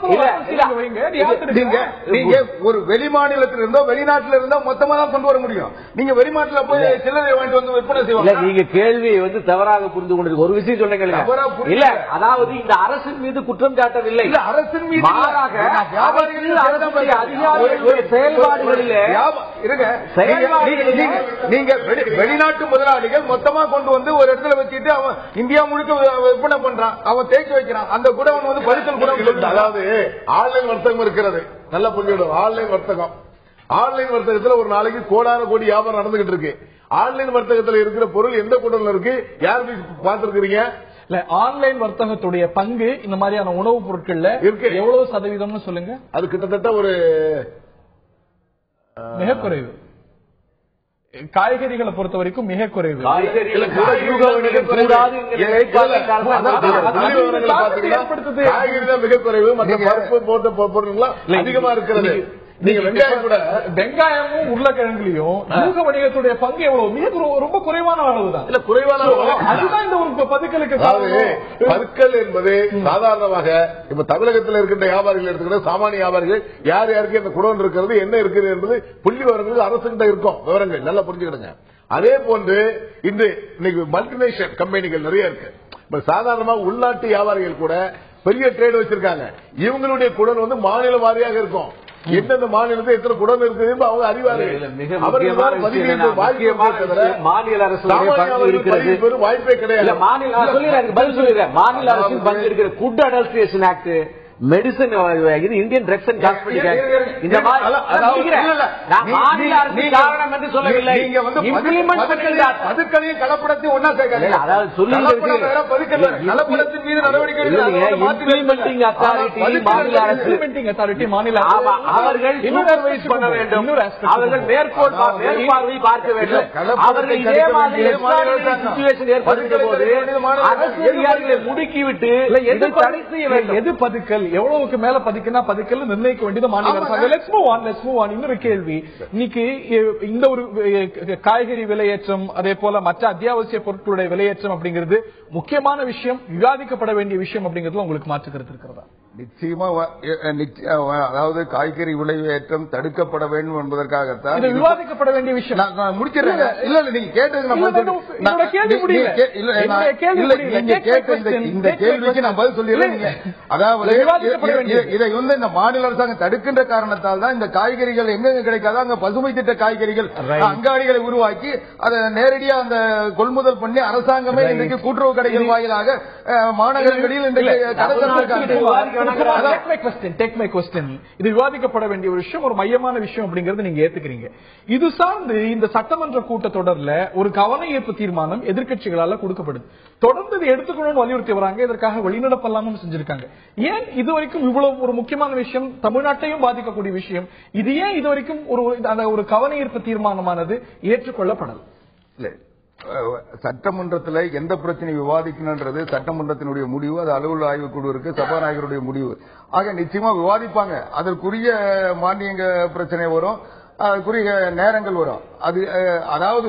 Speaker 5: நீங்க ஒரு வெளி மாநிலத்தில் இருந்தோ வெளிநாட்டில இருந்தோ மொத்தமா தான் கொண்டு வர முடியும். நீங்க வெளிநாட்டுல போய் சில்லறை வாங்கிட்டு வந்து விற்பனை செய்வாங்க.
Speaker 3: நீங்க கேள்வியை தவறாக புரிந்து கொண்டு ஒரு விஷயம் சொல்லுங்க. இல்ல, அதாவது இந்த அரசின் மீது குற்றம் சாட்டவில்லை.
Speaker 5: அரசின் மீது
Speaker 3: மாறாக செயல்பாடுகளிலே
Speaker 5: நீங்க வெளிநாட்டு முதலாளிகள் மொத்தமா கொண்டு வந்து ஒரு இடத்துல வச்சுட்டு அவன் இந்தியா முழுக்க விற்பனை பண்றான், அவன் தேக்கி வைக்கிறான். அந்த குடவன் வந்து பரிசல் குடவன்.
Speaker 6: அதாவது ஆன்லைன் வர்த்தகம் இருக்கிறது, நல்லா புரிஞ்சுடும். ஆன்லைன் வர்த்தகத்துல ஒரு நாளைக்கு கோடான கோடி வியாபாரம் நடந்துகிட்டு இருக்கு. ஆன்லைன் வர்த்தகத்துல இருக்கிற பொருள் எந்த குடல்ல இருக்கு, யாருக்கு பார்த்திருக்கீங்க?
Speaker 1: ஆன்லைன் வர்த்தகத்துடைய பங்கு இந்த மாதிரியான உணவுப் பொருட்கள்ல இருக்கு. எவ்வளவு சதவீதம்னு சொல்லுங்க.
Speaker 6: அது கிட்டத்தட்ட ஒரு
Speaker 1: மிக குறைவு. காய்கறிகளை பொறுத்த வரைக்கும் மிக குறைவு.
Speaker 6: காய்கறிகள் மிக குறைவு. மற்ற பருப்பு போன்ற பொருட்கள் அதிகமா இருக்கிறது. நீங்க வெங்காயம் கூட,
Speaker 1: வெங்காயமும் உருளைக்கிழங்குலையும் யூக வணிகத்துடைய பங்கு எவ்வளவு? மிக ரொம்ப குறைவான அளவு தான்.
Speaker 6: இல்ல, குறைவான
Speaker 1: அதுதான் இந்த ஒரு பதுக்கலுக்கு.
Speaker 6: பதுக்கல் என்பது சாதாரணமாக இப்ப தமிழகத்தில் இருக்கின்ற வியாபாரிகள் எடுத்துக்கிட்ட சாமானிய வியாபாரிகள் யார் யாருக்கு இந்த குடோன் இருக்கிறது, என்ன இருக்குது என்பது புள்ளி விவரங்கள் அரசுகிட்ட இருக்கும். விவரங்கள் நல்லா புரிஞ்சுக்கிடுங்க. அதே போன்று இன்னைக்கு மல்டிநேஷனல் கம்பெனிகள் நிறைய இருக்கு. இப்ப சாதாரணமா உள்நாட்டு வியாபாரிகள் கூட பெரிய ட்ரேட் வச்சிருக்காங்க. இவங்களுடைய குடோன் வந்து மாநில வாரியாக இருக்கும். எந்தெந்த மாநிலத்தில் எத்தனை குடம் இருக்குது அவங்க அறிவார்கள்.
Speaker 3: மாநில அரசு
Speaker 6: வாய்ப்பே கிடையாது.
Speaker 3: மாநில அரசின் பங்கு இருக்கிற food adulteration act, medicine, Indian drugs and cosmetic act, இந்த மாநில அரசு காரணம் என்று சொல்லவில்லை.
Speaker 5: அதுக்களையும் கலப்படத்தை ஒன்னா சேர்க்க,
Speaker 3: அதாவது
Speaker 5: கலப்படத்தின் மீது நடவடிக்கை
Speaker 3: இம்ப்ளிமெண்டிங் அத்தாரிட்டி மாநில அவர்கள் சூப்பர்வைஸ் பண்ண வேண்டும். அவர்கள் மேற்பார்வை பார்க்க வேண்டும். அவர்கள் இதே மாதிரி சிச்சுவேஷன் ஏற்படுகிற போது அரசு அதிகாரிகளை முடுக்கிவிட்டு தடை செய்ய வேண்டும்.
Speaker 1: எது பதுக்கல், எவ்வளவுக்கு மேல பதுக்கினா பதுக்கல் நிர்ணயிக்க வேண்டியது மாநில அரசாங்கம். Let's move on. இன்னொரு கேள்வி. இன்னைக்கு இந்த ஒரு காய்கறி விலையேற்றம், அதே போல மற்ற அத்தியாவசிய பொருட்களுடைய விலையேற்றம் அப்படிங்கிறது முக்கியமான விஷயம், விவாதிக்கப்பட வேண்டிய விஷயம் அப்படிங்கிறது உங்களுக்கு மாற்று கருத்து இருக்கிறதா?
Speaker 5: நிச்சயமா. அதாவது காய்கறி விலையேற்றம் தடுக்கப்பட வேண்டும் என்பதற்காகத்தான்
Speaker 1: இது விவாதிக்கப்பட வேண்டிய விஷயம்.
Speaker 5: நான் முடிச்சிருக்கேன். இல்ல நீங்க கேட்டது இந்த கேள்விக்கு நான் பதில் சொல்லிடுறேன். அதாவது இதை வந்து இந்த மாநில அரசாங்கம் தடுக்கின்ற காரணத்தால் தான் இந்த காய்கறிகள் எங்கெங்க கிடைக்காதோ அங்க பசுமை திட்ட காய்கறிகள் அங்காடிகளை உருவாக்கி அதை நேரடியா அந்த கொள்முதல் பண்ணி அரசாங்கமே இன்றைக்கு கூட்டுறவு கடைகள் வாயிலாக மாநகரங்களில் இன்றைக்கு
Speaker 1: இது விவாதிக்கப்பட வேண்டிய ஒரு விஷயம், ஒரு மையமான விஷயம் அப்படிங்கறது நீங்க ஏத்துக்கிறீங்க. இது சார்ந்து இந்த சட்டமன்ற கூட்டத்தொடர்ல ஒரு கவன ஈர்ப்பு தீர்மானம் எதிர்க்கட்சிகளால கொடுக்கப்படுது. தொடர்ந்து இதை எடுத்துக்கணும்னு வலியுறுத்தி வராங்க. இதற்காக வெளிநடப்பெல்லாம் செஞ்சிருக்காங்க. ஏன் இதுவரைக்கும் இவ்வளவு ஒரு முக்கியமான விஷயம், தமிழ்நாட்டையும் பாதிக்கக்கூடிய விஷயம், இது ஏன் இதுவரைக்கும் ஒரு கவன ஈர்ப்பு தீர்மானமானது ஏற்றுக்கொள்ளப்படல?
Speaker 5: சட்டமன்றத்தில் எந்த பிரச்சனை விவாதிக்கணும்ன்றது சட்டமன்றத்தினுடைய முடிவு. அது அலுவல் ஆய்வுக்குழு இருக்கு, சபாநாயகருடைய முடிவு. ஆக நிச்சயமா விவாதிப்பாங்க. அதற்குரிய மானியங்க பிரச்சனை வரும், அதுக்குரிய நேரங்கள் வரும். அது அதாவது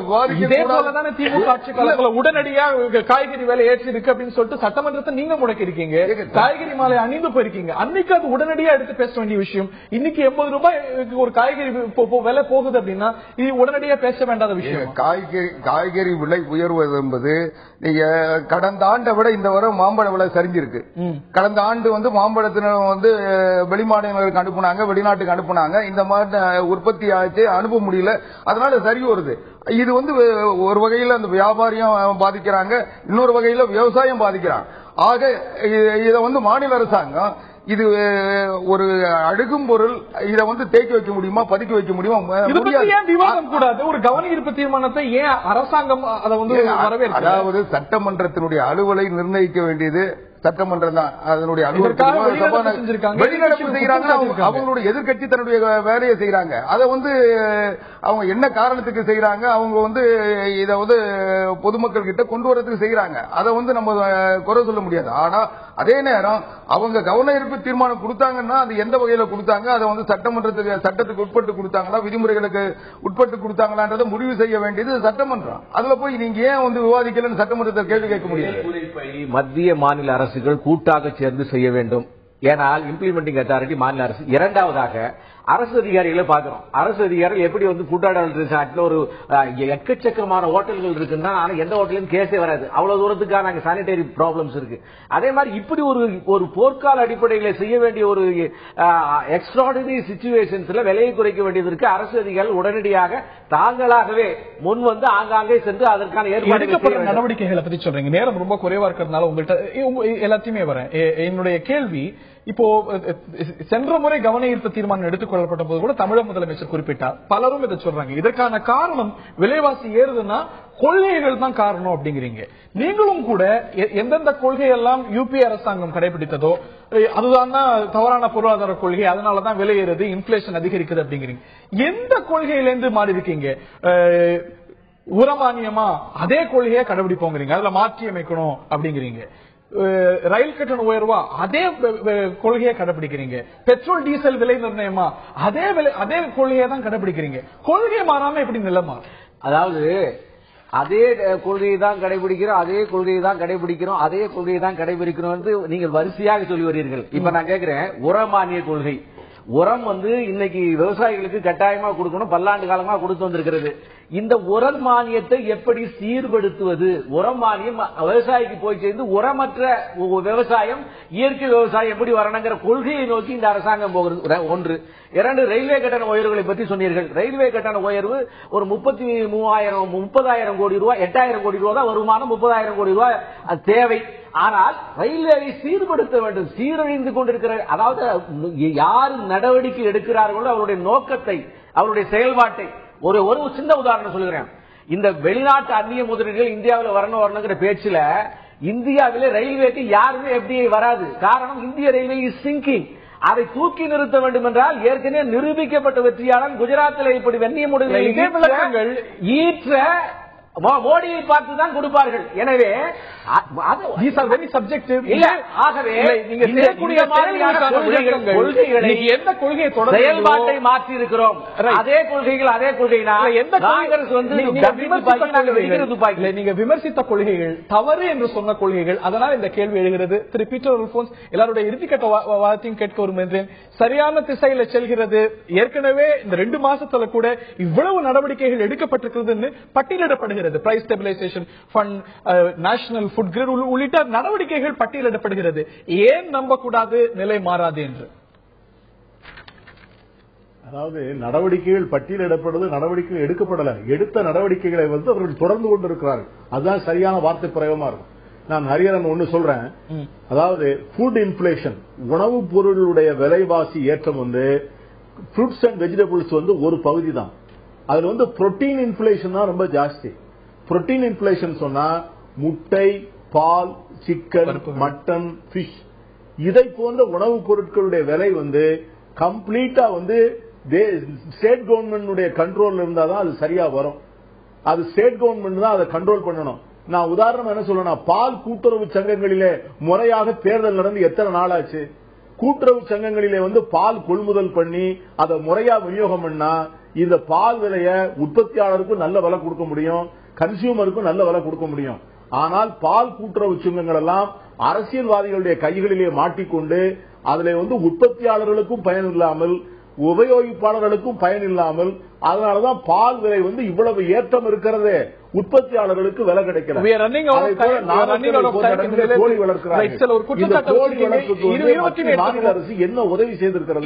Speaker 1: திமுக ஆட்சி காலத்தில் உடனடியாக காய்கறி விலை ஏற்றி இருக்கு அப்படின்னு சொல்லிட்டு சட்டமன்றத்தை நீங்க முடக்கி இருக்கீங்க. காய்கறி மாலை அணிந்து போயிருக்கீங்க. அன்னைக்கு அது உடனடியா எடுத்து பேச வேண்டிய விஷயம். இன்னைக்கு 80 ரூபாய் ஒரு காய்கறி விலை போகுது அப்படின்னா இது உடனடியா பேச வேண்டாத விஷயம்.
Speaker 5: காய்கறி விலை உயர்வது என்பது நீங்க கடந்த ஆண்டை விட இந்த வரை மாம்பழ விலை சரிஞ்சிருக்கு. கடந்த ஆண்டு வந்து மாம்பழத்தின வந்து வெளிமாநிலங்களுக்கு அனுப்புனாங்க, வெளிநாட்டுக்கு அனுப்புனாங்க. இந்த மாதிரி உற்பத்தி ஆச்சு, அனுப்ப முடியல, அதனால சரி வருது. இது வந்து ஒரு வகையில் அந்த வியாபாரியும் பாதிக்கிறாங்க, இன்னொரு வகையில் விவசாயம் பாதிக்கிறாங்க. ஆக இதை வந்து மாநில அரசாங்கம் இது ஒரு அழுகும் பொருள், இதை வந்து தேக்கி வைக்க முடியுமா, பதுக்கி வைக்க முடியுமா?
Speaker 1: ஏன் விவாதம் கூடாது? ஒரு கவன ஈர்ப்பு தீர்மானத்தை ஏன் அரசாங்கம் அதை வந்து வரவேற்க?
Speaker 5: அதாவது சட்டமன்றத்தினுடைய அலுவலை நிர்ணயிக்க வேண்டியது சட்டமன்றம் தான். அதனுடைய வெளிநடப்பு செய்யறாங்க. அவங்களுடைய எதிர்கட்சி தன்னுடைய வேலையை செய்யறாங்க. அதை வந்து அவங்க என்ன காரணத்துக்கு செய்யறாங்க, அவங்க வந்து இதை வந்து பொதுமக்கள் கிட்ட கொண்டு வரதுக்கு செய்யறாங்க. அதை வந்து நம்ம குறை சொல்ல முடியாது. ஆனா அதே நேரம் அவங்க கவன ஈர்ப்பு தீர்மானம் கொடுத்தாங்கன்னா அது எந்த வகையில கொடுத்தாங்க, அதை வந்து சட்டத்துக்கு உட்பட்டு கொடுத்தாங்களா, விதிமுறைகளுக்கு உட்பட்டு கொடுத்தாங்களான்றதை முடிவு செய்ய வேண்டியது சட்டமன்றம். அதுல போய் நீங்க ஏன் வந்து விவாதிக்கலன்னு சட்டமன்றத்தை கேள்வி கேட்க முடியாது.
Speaker 3: மத்திய மாநில அரசுகள் கூட்டாக சேர்ந்து செய்ய வேண்டும். ஏனால் இம்ப்ளிமெண்டிங் அத்தாரிட்டி மாநில அரசு. இரண்டாவதாக அரசு அதிகாரிகளை பார்க்கிறோம். அரசு அதிகாரிகள் எப்படி வந்து கூட்டாளர் ஒரு எக்கச்சக்கமான ஹோட்டல்கள் இருக்குன்னா ஆனா எந்த ஹோட்டலும் கேஸே வராது. அவ்வளவு தூரத்துக்கான அங்க சானிடரி ப்ராப்ளம்ஸ் இருக்கு. அதே மாதிரி இப்படி ஒரு போர்க்கால அடிப்படையில் செய்ய வேண்டிய ஒரு எக்ஸ்ட்ராடினரி சிச்சுவேஷன்ஸ்ல விலையை குறைக்க வேண்டியது இருக்கு. அரசு அதிகாரிகள் உடனடியாக தாங்களாகவே முன் வந்து ஆங்காங்கே சென்று அதற்கான
Speaker 1: எடுக்கப்பட்ட நடவடிக்கைகளை பத்தி சொல்றீங்க. நேரம் ரொம்ப குறைவா இருக்கிறதுனால உங்கள்கிட்ட எல்லாத்தையுமே வரேன். என்னுடைய கேள்வி, இப்போ சென்ற முறை கவன ஈர்ப்பு தீர்மானம் எடுத்துக்கொள்ளப்பட்ட போது கூட தமிழக முதலமைச்சர் குறிப்பிட்டார். பலரும் இதை சொல்றாங்க. இதற்கான காரணம் விலைவாசி ஏறுதுன்னா கொள்கைகள் தான் காரணம் அப்படிங்கிறீங்க. நீங்களும் கூட எந்தெந்த கொள்கையெல்லாம் யூபி அரசாங்கம் கடைபிடித்ததோ அதுதான் தவறான பொருளாதார கொள்கை, அதனாலதான் விலை ஏறுது, இன்ஃபிளேஷன் அதிகரிக்குது அப்படிங்கிறீங்க. எந்த கொள்கையிலேருந்து மாறி இருக்கீங்க? உரமானியமா அதே கொள்கையை கடைபிடிப்போங்கிறீங்க, அதுல மாற்றி அமைக்கணும் அப்படிங்கிறீங்க. ரயில் கட்டண உயர்வா அதே கொள்கையை கடைபிடிக்கிறீங்க. பெட்ரோல் டீசல் விலை நிர்ணயமா அதே கொள்கையை தான் கடைபிடிக்கிறீங்க. கொள்கை மாறாம எப்படி நிலைமா?
Speaker 3: அதாவது அதே கொள்கையை தான் கடைபிடிக்கிறோம், அதே கொள்கையை தான் கடைபிடிக்கிறோம், அதே கொள்கையை தான் கடைபிடிக்கிறோம் என்று நீங்கள் வரிசையாக சொல்லி வருவீர்கள். இப்ப நான் கேட்கிறேன், உரமானிய கொள்கை. உரம் வந்து இன்னைக்கு விவசாயிகளுக்கு கட்டாயமா கொடுக்கணும், பல்லாண்டு காலமா கொடுத்து வந்திருக்கிறது. இந்த உரம் மானியத்தை எப்படி சீர்படுத்துவது? உரம் மானியம் விவசாயிக்கு போய் சேர்ந்து உரமற்ற விவசாயம், இயற்கை விவசாயம் எப்படி வரணுங்கிற கொள்கையை நோக்கி இந்த அரசாங்கம் போகிறது. ஒன்று. இரண்டு, ரயில்வே கட்டண உயர்வுகளை பற்றி சொன்னீர்கள். ரயில்வே கட்டண உயர்வு ஒரு 30,000 கோடி ரூபாய், 8,000 கோடி ரூபாய் தான் வருமானம், 30,000 கோடி ரூபாய் தேவை. ஆனால் ரயில்வேயை சீர்படுத்த வேண்டும். சீரழிந்து கொண்டிருக்கிற, அதாவது யார் நடவடிக்கை எடுக்கிறார்களோ அவருடைய நோக்கத்தை, அவருடைய செயல்பாட்டை, ஒரு சின்ன உதாரணம் சொல்லுகிறேன். இந்த வெளிநாட்டு அந்நிய முதலீடுகள் இந்தியாவில் வரணுங்கிற பேச்சுல இந்தியாவிலே ரயில்வேக்கு யாருமே FDI வராது. காரணம், இந்திய ரயில்வே இஸ் சிங்கிங். அதை தூக்கி நிறுத்த வேண்டும் என்றால் ஏற்கனவே நிரூபிக்கப்பட்ட வெற்றியாளர் குஜராத்தில் இப்படி வெண்ணிய முடிவுகள் ஈற்ற மோடியை பார்த்து தான் கொடுப்பார்கள். எனவே செயல்பாட்டை மாற்றி இருக்கிறோம். அதே கொள்கைகள், அதே கொள்கையினால் எந்த காங்கிரஸ் வந்து
Speaker 1: நீங்க விமர்சித்த கொள்கைகள் தவறு என்று சொன்ன கொள்கைகள், அதனால் இந்த கேள்வி எழுகிறது. திரு பீட்டர் அல்போன்ஸ், எல்லாருடைய இறுதிக்கட்ட வாதத்தையும் கேட்க விரும்புகிறேன். சரியான திசையில செல்கிறது. ஏற்கனவே இந்த 2 மாசத்துல கூட இவ்வளவு நடவடிக்கைகள் எடுக்கப்பட்டிருக்கிறது பட்டியலிடப்படுகிறது. Price stabilisation fund, national food grid உள்ளிட்ட நடவடிக்கைகள் பட்டியலிடப்படுகிறது. ஏன் நம்பக்கூடாது நிலை மாறாது என்று?
Speaker 4: அதாவது நடவடிக்கைகள் பட்டியலிடப்படுவது, நடவடிக்கைகள் எடுக்கப்படல. எடுத்த நடவடிக்கைகளை வந்து அவர்கள் தொடர்ந்து கொண்டிருக்கிறார்கள். அதுதான் சரியான வார்த்தை பிரயோகமா இருக்கும். நான் ஹரியரன் ஒன்னு சொல்றேன். அதாவது ஃபுட் இன்ஃபிளேஷன், உணவுப் பொருளுடைய விலைவாசி ஏற்றம் வந்து ஃப்ரூட்ஸ் அண்ட் வெஜிடபிள்ஸ் வந்து ஒரு பகுதி தான். அதுல வந்து புரோட்டீன் இன்ஃபிளேஷன் தான் ரொம்ப ஜாஸ்தி. புரோட்டீன் இன்ஃபிளேஷன் சொன்னா முட்டை, பால், சிக்கன், மட்டன், பிஷ், இதை போன்ற உணவுப் பொருட்களுடைய விலை வந்து கம்ப்ளீட்டா வந்து ஸ்டேட் கவர்மெண்ட் கண்ட்ரோல் இருந்தாதான் அது சரியா வரும். அது ஸ்டேட் கவர்மெண்ட் தான் அதை கண்ட்ரோல் பண்ணணும். நான் உதாரணம் என்ன சொல்லணும், பால் கூட்டுறவு சங்கங்களிலே முறையாக தேர்தல் நடந்து எத்தனை நாள் ஆச்சு? கூட்டுறவு சங்கங்களிலே வந்து பால் கொள்முதல் பண்ணி அதை முறையா விநியோகம் பண்ணா இந்த பால் விலைய உற்பத்தியாளருக்கும் நல்ல விலை கொடுக்க முடியும், கன்சியூமருக்கும் நல்ல விலை கொடுக்க முடியும். ஆனால் பால் கூட்டுறவு சங்கங்கள் எல்லாம் அரசியல்வாதிகளுடைய கைகளிலே மாட்டிக்கொண்டு அதுல வந்து உற்பத்தியாளர்களுக்கும் பயன் இல்லாமல், உபயோகிப்பாளர்களுக்கும் பயன் இல்லாமல், அதனாலதான் பால் விலை வந்து இவ்வளவு ஏற்றம் இருக்கிறது, உற்பத்தியாளர்களுக்கு விலை கிடைக்கல. கோழி வளர்க்கிறாங்க. மாநில அரசு என்ன உதவி செய்திருக்கிறது?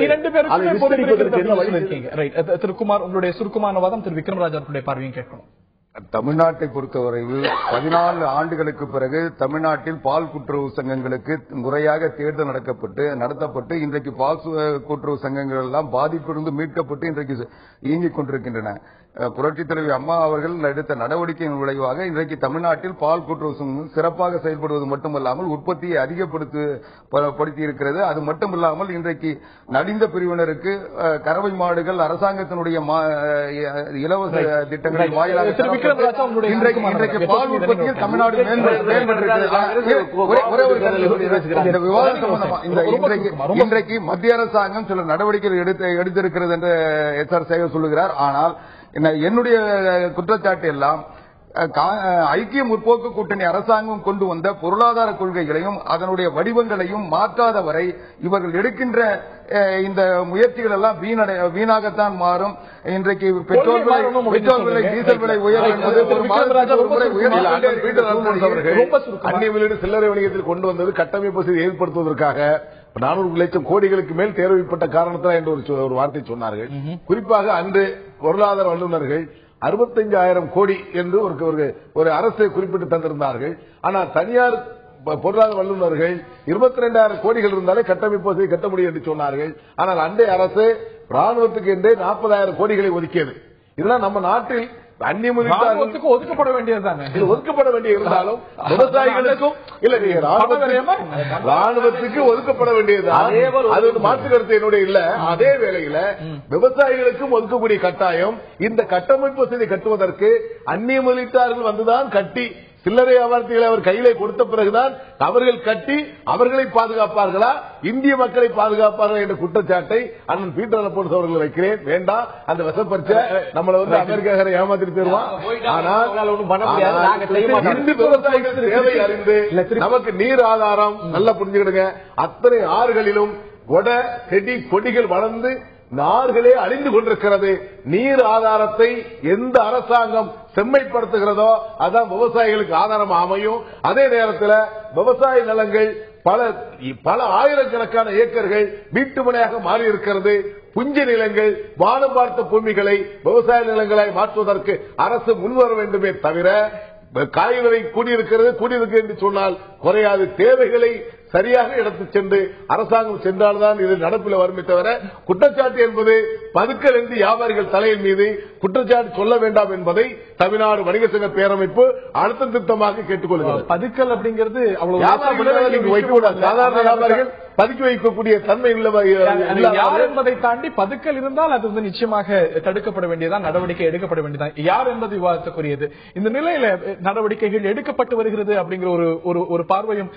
Speaker 1: திரு குமார், உங்களுடைய சுருக்கமான வாதம் திரு விக்ரமராஜ் அவர்களுடைய பார்வையும் கேட்கணும்.
Speaker 5: தமிழ்நாட்டை பொறுத்தவரையில் 14 ஆண்டுகளுக்கு பிறகு தமிழ்நாட்டில் பால் கூட்டுறவு சங்கங்களுக்கு முறையாக தேர்தல் நடத்தப்பட்டு இன்றைக்கு பால் கூட்டுறவு சங்கங்கள் எல்லாம் பாதிப்பிலிருந்து மீட்கப்பட்டு இன்றைக்கு இயங்கிக் கொண்டிருக்கின்றன. புரட்சித் தலைவி அம்மா அவர்கள் எடுத்த நடவடிக்கையின் விளைவாக இன்றைக்கு தமிழ்நாட்டில் பால் கூட்டுறவு சங்கம் சிறப்பாக செயல்படுவது மட்டுமல்லாமல் உற்பத்தியை அதிகப்படுத்தி இருக்கிறது. அது மட்டுமில்லாமல் இன்றைக்கு நலிந்த பிரிவினருக்கு கறவை மாடுகள் அரசாங்கத்தினுடைய இலவச திட்டங்களின் வாயிலாக இன்றைக்கு பால் உற்பத்தியில் தமிழ்நாடு இன்றைக்கு மத்திய அரசாங்கம் சில நடவடிக்கைகள் எடுத்திருக்கிறது என்று எஸ்.ஆர். சேகர் சொல்லுகிறார். ஆனால் என்னுடைய குற்றச்சாட்டு எல்லாம் ஐக்கிய முற்போக்கு கூட்டணி அரசாங்கம் கொண்டு வந்த பொருளாதார கொள்கைகளையும் அதனுடைய வடிவங்களையும் மாற்றாத வரை இவர்கள் எடுக்கின்ற இந்த முயற்சிகள் எல்லாம் வீணாகத்தான் மாறும். இன்றைக்கு பெட்ரோல் விலை டீசல் விலை உயர்வு என்பது ஒரு மாதத்திற்கு ஒரு முறை
Speaker 6: அந்நிய வெளியீடு சில்லறை வணிகத்தில் கொண்டு வந்தது கட்டமைப்பு வசதி ஏற்படுத்துவதற்காக 400 லட்சம் கோடிகளுக்கு மேல் தேர்வுப்பட்ட காரணத்தில் என்று ஒரு வார்த்தை சொன்னார்கள். குறிப்பாக அன்று பொருளாதார வல்லுநர்கள் 65,000 கோடி என்று ஒரு அரசை குறிப்பிட்டு தந்திருந்தார்கள். ஆனால் தனியார் பொருளாதார வல்லுநர்கள் 22,000 கோடிகள் இருந்தாலே கட்டமைப்பு வசதி கட்ட முடியும் என்று சொன்னார்கள். ஆனால் அன்றைய அரசு ராணுவத்துக்கு என்றே 40,000 கோடிகளை ஒதுக்கியது. இதெல்லாம் நம்ம நாட்டில்
Speaker 1: ஒதுக்கப்பட வேண்டியதுதானே.
Speaker 6: ஒதுக்கப்பட வேண்டிய இருந்தாலும் விவசாயிகளுக்கும் ராணுவத்துக்கு ஒதுக்கப்பட வேண்டியது அது ஒரு மாற்று கருத்து என்னுடைய இல்ல. அதே வேளையில விவசாயிகளுக்கும் ஒதுக்கக்கூடிய கட்டாயம் இந்த கட்டமைப்பு வசதி கட்டுவதற்கு அந்நிய முதலீட்டாளர்கள் வந்துதான் கட்டி சில்லறை வியாபாரத்திகளை அவர் கையிலே கொடுத்த பிறகுதான் அவர்கள் கட்டி அவர்களை பாதுகாப்பார்களா இந்திய மக்களை பாதுகாப்பார்கள் என்ற குற்றச்சாட்டை அண்ணன் பீட்டர் அல்போன்ஸ் அவர்கள் வைக்கிறேன். வேண்டாம், அந்த வசப்பரிச்சை நம்மளை அமெரிக்கார ஏமாத்திட்டு தருவான். ஆனால் இந்து விவசாயிகள் தேவை அறிந்து நமக்கு நீர் ஆதாரம் நல்லா புரிஞ்சுக்கிடுங்க. அத்தனை ஆறுகளிலும் செடி கொடிகள் வளர்ந்து நார்களே அழிந்து கொண்டிருக்கிறது. நீர் ஆதாரத்தை எந்த அரசாங்கம் செம்மைப்படுத்துகிறதோ அதான் விவசாயிகளுக்கு ஆதாரம் அமையும். அதே நேரத்தில் விவசாய நிலங்கள் பல ஆயிரக்கணக்கான ஏக்கர்கள் வீட்டுமனையாக மாறி இருக்கிறது. புஞ்ச நிலங்கள் வானம் பார்த்த பூமிகளை விவசாய நிலங்களாய் மாற்றுவதற்கு அரசு முன்வர வேண்டுமே தவிர காய்கறி கூடியிருக்கு என்று சொன்னால் குறையாது. தேவைகளை சரியாக எடுத்து சென்று அரசாங்கம் சென்றால்தான் இது நடப்பில் வருமே தவிர குற்றச்சாட்டு என்பது பதுக்கல் என்று வியாபாரிகள் தலையின் மீது குற்றச்சாட்டு சொல்ல வேண்டாம் என்பதை தமிழ்நாடு வணிக சங்க பேரமைப்பு அழுத்தம் திருத்தமாக கேட்டுக்கொள்கிறது.
Speaker 1: பதுக்கல் அப்படிங்கிறது
Speaker 6: சாதாரண வியாபாரிகள் பதுக்கி வைக்கக்கூடிய தன்மை
Speaker 1: யார் என்பதை தாண்டி பதுக்கல் இருந்தால் அது நிச்சயமாக தடுக்கப்பட வேண்டியதான், நடவடிக்கை எடுக்கப்பட வேண்டியதான். யார் என்பது விவாதத்துக்குரியது. இந்த நிலையில நடவடிக்கைகள் எடுக்கப்பட்டு வருகிறது அப்படிங்கிற ஒரு பார்வையும்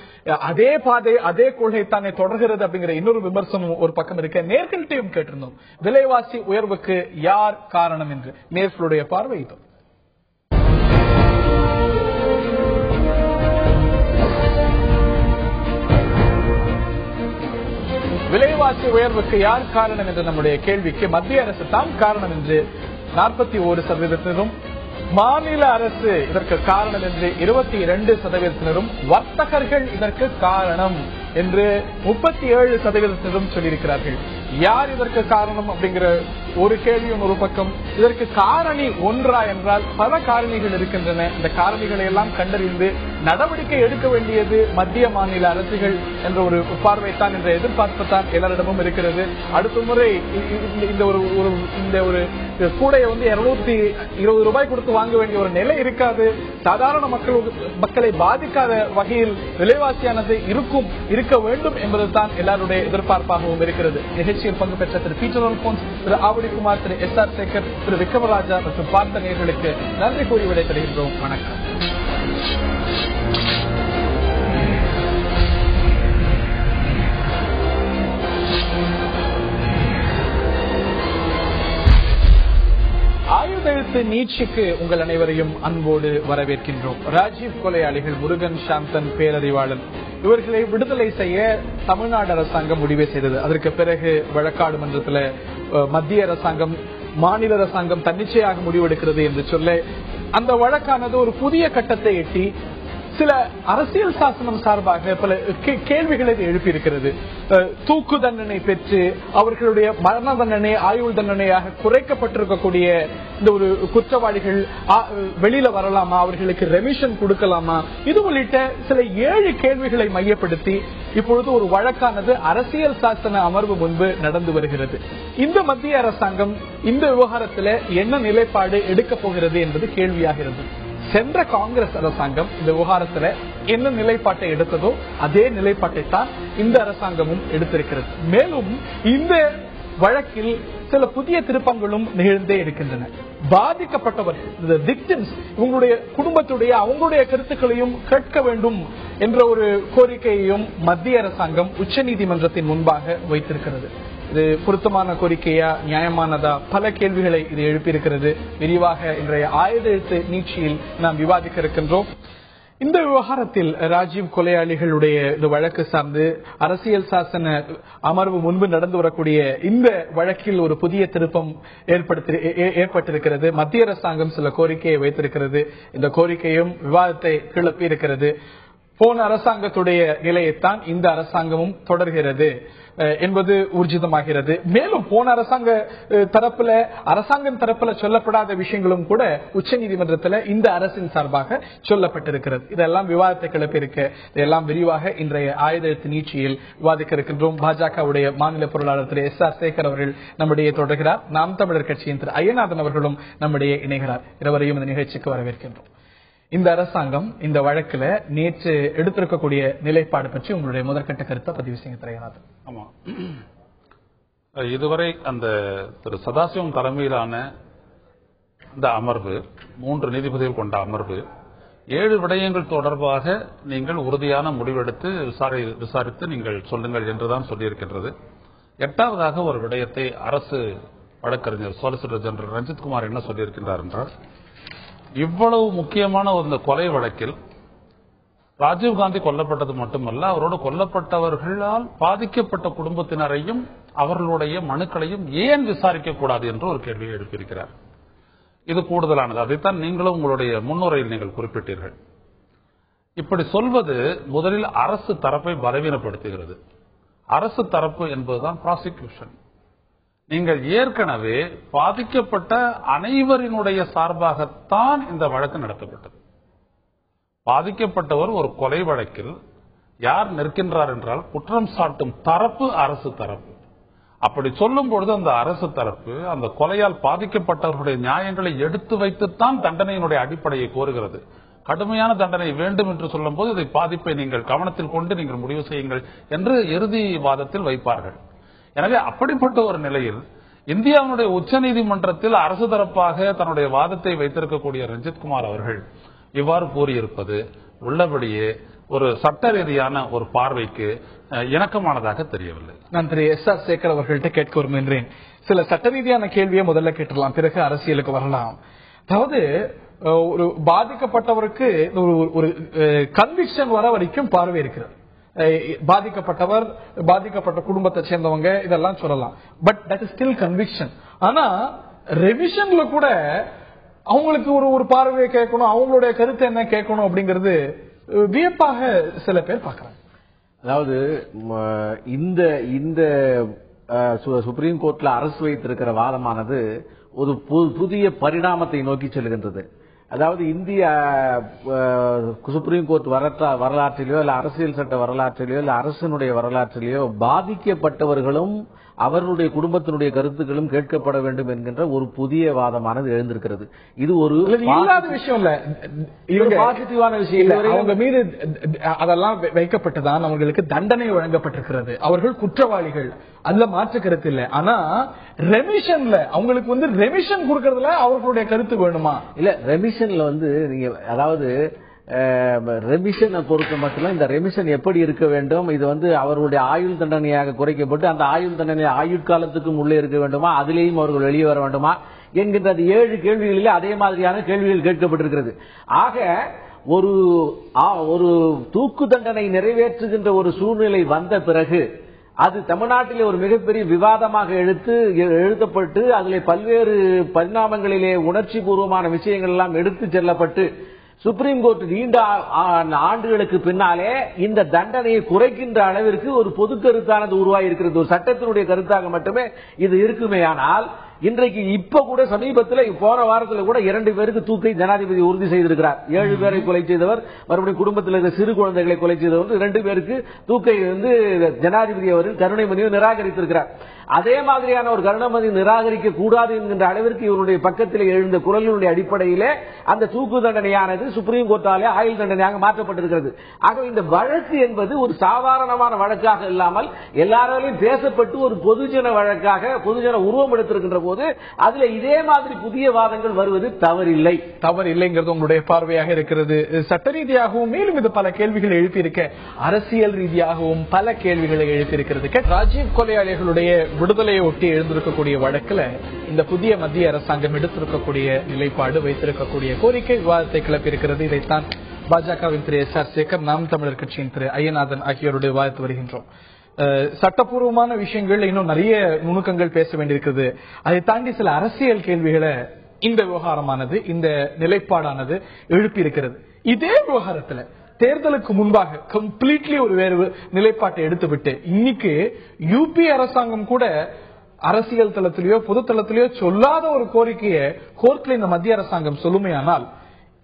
Speaker 1: அதே பாதை அதே கொள்கை தானே தொடர்கிறது அப்படிங்கிற இன்னொரு விமர்சனம் ஒரு பக்கம் இருக்க. நேர்கள்ட்டையும் கேட்டிருந்தோம், விலைவாசி உயர்வுக்கு யார் காரணம் என்று. நேர்களுடைய பார்வை இது. விலைவாசி உயர்வுக்கு யார் காரணம் என்ற நம்முடைய கேள்விக்கு மத்திய அரசு தான் காரணம் என்று 41%, மாநில அரசு இதற்கு காரணம் என்று 22%, வர்த்தகர்கள் இதற்கு காரணம் என்று 37% சொல்லியிருக்கிறார்கள். யார் இதற்கு காரணம் அப்படிங்கிற ஒரு கேள்வியும் ஒரு பக்கம். இதற்கு காரணி ஒன்றா என்றால் பல காரணிகள் இருக்கின்றன. இந்த காரணிகளை எல்லாம் கண்டறிந்து நடவடிக்கை எடுக்க வேண்டியது மத்திய மாநில அரசுகள் என்ற ஒரு பார்வைத்தான் என்ற எதிர்பார்ப்பு தான் எல்லாரிடமும் இருக்கிறது. அடுத்த முறை இந்த ஒரு கூடையை 220 ரூபாய் கொடுத்து வாங்க வேண்டிய ஒரு நிலை இருக்காது. சாதாரண மக்களை பாதிக்காத வகையில் விலைவாசியானது இருக்க வேண்டும் என்பதுதான் எல்லாருடைய எதிர்பார்ப்பாகவும் இருக்கிறது. நிகழ்ச்சியில் பங்கு பெற்ற திரு பீட்டர் அல்போன்ஸ், திரு ஆவடிக்குமார், திரு எஸ்.ஆர். சேகர், திரு விக்ரமராஜா மற்றும் பார்த்த நேயர்களுக்கு நன்றி கூறி விடைபெறுகின்றோம். வணக்கம். ஆயுத எழுத்து நீட்சிக்கு உங்கள் அனைவரையும் அன்போடு வரவேற்கின்றோம். ராஜீவ் கொலையாளிகள் முருகன், சாந்தன், பேரறிவாளன் இவர்களை விடுதலை செய்ய தமிழ்நாடு அரசாங்கம் முடிவு செய்தது. அதற்கு பிறகு வழக்காடு மன்றத்தில் மத்திய அரசாங்கம், மாநில அரசாங்கம் தன்னிச்சையாக முடிவெடுக்கிறது என்று சொல்ல அந்த வழக்கானது ஒரு புதிய கட்டத்தை எட்டி சில அரசியல் சாசனம் சார்பாக பல கேள்விகளை எழுப்பியிருக்கிறது. தூக்கு தண்டனை பெற்று அவர்களுடைய மரண தண்டனை ஆயுள் தண்டனையாக குறைக்கப்பட்டிருக்கக்கூடிய இந்த ஒரு குற்றவாளிகள் வெளியில வரலாமா, அவர்களுக்கு ரெமிஷன் கொடுக்கலாமா, இது உள்ளிட்ட சில 7 கேள்விகளை மையப்படுத்தி இப்பொழுது ஒரு வழக்கானது அரசியல் சாசன அமர்வு முன்பு நடந்து வருகிறது. இந்த மத்திய அரசாங்கம் இந்த விவகாரத்தில் என்ன நிலைப்பாடு எடுக்க போகிறது என்பது கேள்வியாக இருந்தது. சென்ற காங்கிரஸ் அரசாங்கம் இந்த விவகாரத்தில் என்ன நிலைப்பாட்டை எடுத்ததோ அதே நிலைப்பாட்டை தான் இந்த அரசாங்கமும் எடுத்திருக்கிறது. மேலும் இந்த வழக்கில் சில புதிய திருப்பங்களும் நிகழ்ந்தே இருக்கின்றன. பாதிக்கப்பட்டவர்கள் விக்டிம்ஸ் இவங்களுடைய குடும்பத்துடைய அவங்களுடைய கருத்துக்களையும் கேட்க வேண்டும் என்ற ஒரு கோரிக்கையையும் மத்திய அரசாங்கம் உச்சநீதிமன்றத்தின் முன்பாக வைத்திருக்கிறது. இது பொருத்தமான கோரிக்கையா, நியாயமானதா, பல கேள்விகளை இது எழுப்பியிருக்கிறது. விரிவாக இன்றைய ஆயுத எழுத்து நீட்சியில் நாம் விவாதிக்க இருக்கின்றோம். இந்த விவகாரத்தில் ராஜீவ் கொலையாளிகளுடைய இந்த வழக்கு சார்ந்து அரசியல் சாசன அமர்வு முன்பு நடந்து வரக்கூடிய இந்த வழக்கில் ஒரு புதிய திருப்பம் ஏற்பட்டிருக்கிறது. மத்திய அரசாங்கம் சில கோரிக்கையை வைத்திருக்கிறது. இந்த கோரிக்கையும் விவாதத்தை கிளப்பி இருக்கிறது. போன அரசாங்கத்துடைய நிலையைத்தான் இந்த அரசாங்கமும் தொடர்கிறது என்பது ஊர்ஜிதமாகிறது. மேலும் போன அரசாங்கம் தரப்புல சொல்லப்படாத விஷயங்களும் கூட உச்சநீதிமன்றத்தில் இந்த அரசின் சார்பாக சொல்லப்பட்டிருக்கிறது. இதெல்லாம் விவாதத்தை கிளப்பியிருக்க இதெல்லாம் விரிவாக இன்றைய ஆயுத எழுத்து நீட்சியில் விவாதிக்க இருக்கின்றோம். பாஜகவுடைய மாநில பொருளாளர் திரு SR சேகர் அவர்கள் நம்முடைய தொடர்கிறார். நாம் தமிழர் கட்சியின் திரு ஐயநாதன் அவர்களும் நம்முடைய இணைகிறார். இருவரையும் இந்த நிகழ்ச்சிக்கு வரவேற்கின்றோம். இந்த அரசாங்கம் இந்த வழக்குல நேற்று எடுத்திருக்கக்கூடிய நிலைப்பாடு பற்றி உங்களுடைய முதற்கட்ட கருத்தை பதிவு செய்யுங்க திரு ஐயநாதன்.
Speaker 7: ஆமா, இதுவரை அந்த திரு சதாசிவம் தலைமையிலான இந்த அமர்வு 3 நீதிபதிகள் கொண்ட அமர்வு 7 விடயங்கள் தொடர்பாக நீங்கள் உறுதியான முடிவெடுத்து விசாரித்து நீங்கள் சொல்லுங்கள் என்றுதான் சொல்லியிருக்கின்றது. 8வதாக ஒரு விடயத்தை அரசு வழக்கறிஞர் சொலிசிட்டர் ஜெனரல் ரஞ்சித்குமார் என்ன சொல்லியிருக்கின்றார் என்றால், இவ்வளவு முக்கியமான ஒரு கொலை வழக்கில் ராஜீவ்காந்தி கொல்லப்பட்டது மட்டுமல்ல, அவரோடு கொல்லப்பட்டவர்களால் பாதிக்கப்பட்ட குடும்பத்தினரையும் அவர்களுடைய மனுக்களையும் ஏன் விசாரிக்க கூடாது என்று ஒரு கேள்வியை எழுப்பியிருக்கிறார். இது கூடுதலானது. அதைத்தான் நீங்களும் உங்களுடைய முன்னுரையில் நீங்கள் குறிப்பிட்டீர்கள். இப்படி சொல்வது முதலில் அரசு தரப்பை பலவீனப்படுத்துகிறது. அரசு தரப்பு என்பதுதான் ப்ராசிக்யூஷன். நீங்கள் ஏற்கனவே பாதிக்கப்பட்ட அனைவரினுடைய சார்பாகத்தான் இந்த வழக்கு நடத்தப்பட்டது. பாதிக்கப்பட்டவர் ஒரு கொலை வழக்கில் யார் நிற்கின்றார் என்றால் குற்றம் சாட்டும் தரப்பு அரசு தரப்பு. அப்படி சொல்லும் பொழுது அந்த அரசு தரப்பு அந்த கொலையால் பாதிக்கப்பட்டவர்களுடைய நியாயங்களை எடுத்து வைத்துத்தான் தண்டனையினுடைய அடிப்படையை கோருகிறது. கடுமையான தண்டனை வேண்டும் என்று சொல்லும் போது இதை பாதிப்பை நீங்கள் கவனத்தில் கொண்டு நீங்கள் முடிவு செய்யுங்கள் என்று இறுதி வாதத்தில் வைப்பார்கள். எனவே அப்படிப்பட்ட ஒரு நிலையில் இந்தியாவுடைய உச்சநீதிமன்றத்தில் அரசு தரப்பாக தன்னுடைய வாதத்தை வைத்திருக்கக்கூடிய ரஞ்சித்குமார் அவர்கள் இவ்வாறு கூறியிருப்பது உள்ளபடியே ஒரு சட்ட ரீதியான ஒரு பார்வைக்கு இணக்கமானதாக தெரியவில்லை.
Speaker 1: நான் திரு SR சேகர் அவர்கள்ட்ட கேட்க விரும்புகின்றேன். சில சட்ட ரீதியான கேள்வியை முதல்ல கேட்டுடலாம், பிறகு அரசியலுக்கு வரலாம். அதாவது ஒரு பாதிக்கப்பட்டவருக்கு ஒரு கன்விக்ஷன் வர வரைக்கும் பார்வை இருக்கிறது. பாதிக்கப்பட்டவர், பாதிக்கப்பட்ட குடும்பத்தை சேர்ந்தவங்க இதெல்லாம் சொல்லலாம். But that is still conviction. ஆனா ரெவிஷன்ல கூட அவங்களுக்கு ஒரு பார்வையை கேட்கணும், அவங்களுடைய கருத்து என்ன கேட்கணும் அப்படிங்கிறது வியப்பாக சில பேர் பார்க்கறாங்க.
Speaker 3: அதாவது இந்த சுப்ரீம் கோர்ட்ல அரசு வைத்திருக்கிற வாதமானது ஒரு புதிய பரிணாமத்தை நோக்கி செல்கின்றது. அதாவது இந்திய சுப்ரீம் கோர்ட் வரலாற்றிலேயோ இல்ல அரசியல் சட்ட வரலாற்றிலேயோ இல்ல அரசனுடைய வரலாற்றிலேயோ பாதிக்கப்பட்டவர்களும் அவர்களுடைய குடும்பத்தினுடைய கருத்துக்களும் கேட்கப்பட வேண்டும் என்கின்ற ஒரு புதிய வாதமானது எழுந்திருக்கிறது. இது ஒரு
Speaker 1: இல்லாத விஷயம் இல்ல, இவங்க பாசிட்டிவான விஷயம் இல்ல. அவங்க மீது அதெல்லாம் வைக்கப்பட்டுதான் அவர்களுக்கு தண்டனை வழங்கப்பட்டிருக்கிறது. அவர்கள் குற்றவாளிகள், அதுல மாற்று கருத்து இல்ல. ஆனா ரெமிஷன்ல அவங்களுக்கு ரெமிஷன் கொடுக்கறதுல அவர்களுடைய கருத்து வேணுமா? இல்ல,
Speaker 3: ரெமிஷன்ல நீங்க அதாவது ரெமிஷனை பொறுத்த மட்டும் இந்த ரெமிஷன் எப்படி இருக்க வேண்டும், இது அவர்களுடைய ஆயுள் தண்டனையாக குறைக்கப்பட்டு அந்த ஆயுள் தண்டனை ஆயுட்காலத்துக்கும் உள்ளே இருக்க வேண்டுமா, அதிலேயும் அவர்கள் வெளியே வர வேண்டுமா என்கின்ற 7 கேள்விகளிலே அதே மாதிரியான கேள்விகள் கேட்கப்பட்டிருக்கிறது. ஆக ஒரு தூக்கு தண்டனை நிறைவேற்றுகின்ற ஒரு சூழ்நிலை வந்த பிறகு அது தமிழ்நாட்டிலே ஒரு மிகப்பெரிய விவாதமாக எழுதப்பட்டு அதிலே பல்வேறு பரிணாமங்களிலே உணர்ச்சி பூர்வமான விஷயங்கள் எல்லாம் எடுத்து செல்லப்பட்டு சுப்ரீம் கோர்ட் நீண்ட ஆண்டுகளுக்கு பின்னாலே இந்த தண்டனையை குறைக்கின்ற அளவிற்கு ஒரு பொது கருத்தானது உருவாகி இருக்கிறது. ஒரு சட்டத்தினுடைய கருத்தாக மட்டுமே இது இருக்குமே. ஆனால் இன்றைக்கு இப்ப கூட சமீபத்தில் போன வாரத்தில் கூட 2 பேருக்கு தூக்கை ஜனாதிபதி உறுதி செய்திருக்கிறார். 7 பேரை கொலை செய்தவர், மறுபடியும் குடும்பத்தில் இருக்கிற சிறு குழந்தைகளை கொலை செய்தவர், 2 பேருக்கு தூக்கை ஜனாதிபதி அவர்கள் கருணை மனுவை நிராகரித்திருக்கிறார். அதே மாதிரியான ஒரு கருணை நிராகரிக்க கூடாது என்கின்ற அளவிற்கு இவருடைய பக்கத்தில் எழுந்த குரலினுடைய அடிப்படையிலே அந்த தூக்கு தண்டனையானது சுப்ரீம் கோர்ட்டாலே ஆயுள் தண்டனையாக மாற்றப்பட்டிருக்கிறது. ஆகவே இந்த வழக்கு என்பது ஒரு சாதாரணமான வழக்காக இல்லாமல் எல்லாராலையும் பேசப்பட்டு ஒரு பொதுஜன வழக்காக பொதுஜன உருவம் எடுத்திருக்கின்ற போது அதுல இதே மாதிரி புதிய வாதங்கள் வருவது தவறில்லைங்கிறது
Speaker 1: உங்களுடைய பார்வையாக இருக்கிறது. சட்ட ரீதியாகவும் மேலும் இது பல கேள்விகளை எழுப்பியிருக்க, அரசியல் ரீதியாகவும் பல கேள்விகளை எழுப்பியிருக்கிறது. ராஜீவ் கொலையாளிகளுடைய விடுதலையை ஒட்டி எழுந்திருக்கக்கூடிய வழக்குல இந்த புதிய மத்திய அரசாங்கம் எடுத்திருக்கக்கூடிய நிலைப்பாடு, வைத்திருக்கக்கூடிய கோரிக்கை விவாதத்தை கிளப்பியிருக்கிறது. இதைத்தான் பாஜகவின் திரு எஸ்.ஆர். சேகர், நாம் தமிழர் கட்சியின் திரு ஐயநாதன் ஆகியோருடைய விவாதித்து வருகின்றோம். சட்டப்பூர்வமான விஷயங்கள் இன்னும் நிறைய நுணுக்கங்கள் பேச வேண்டியிருக்கிறது. அதை தாண்டி சில அரசியல் கேள்விகளை இந்த விவகாரமானது, இந்த நிலைப்பாடானது எழுப்பி இருக்கிறது. இதே விவகாரத்துல தேர்தலுக்கு முன்பாக கம்ப்ளீட்லி ஒரு வேறு நிலைப்பாட்டை எடுத்துவிட்டு இன்னைக்கு யூபி அரசாங்கம் கூட அரசியல் தளத்திலேயோ பொது தளத்திலேயோ சொல்லாத ஒரு கோரிக்கையை கோர்ட்ல இந்த மத்திய அரசாங்கம் சொல்லுமையானால்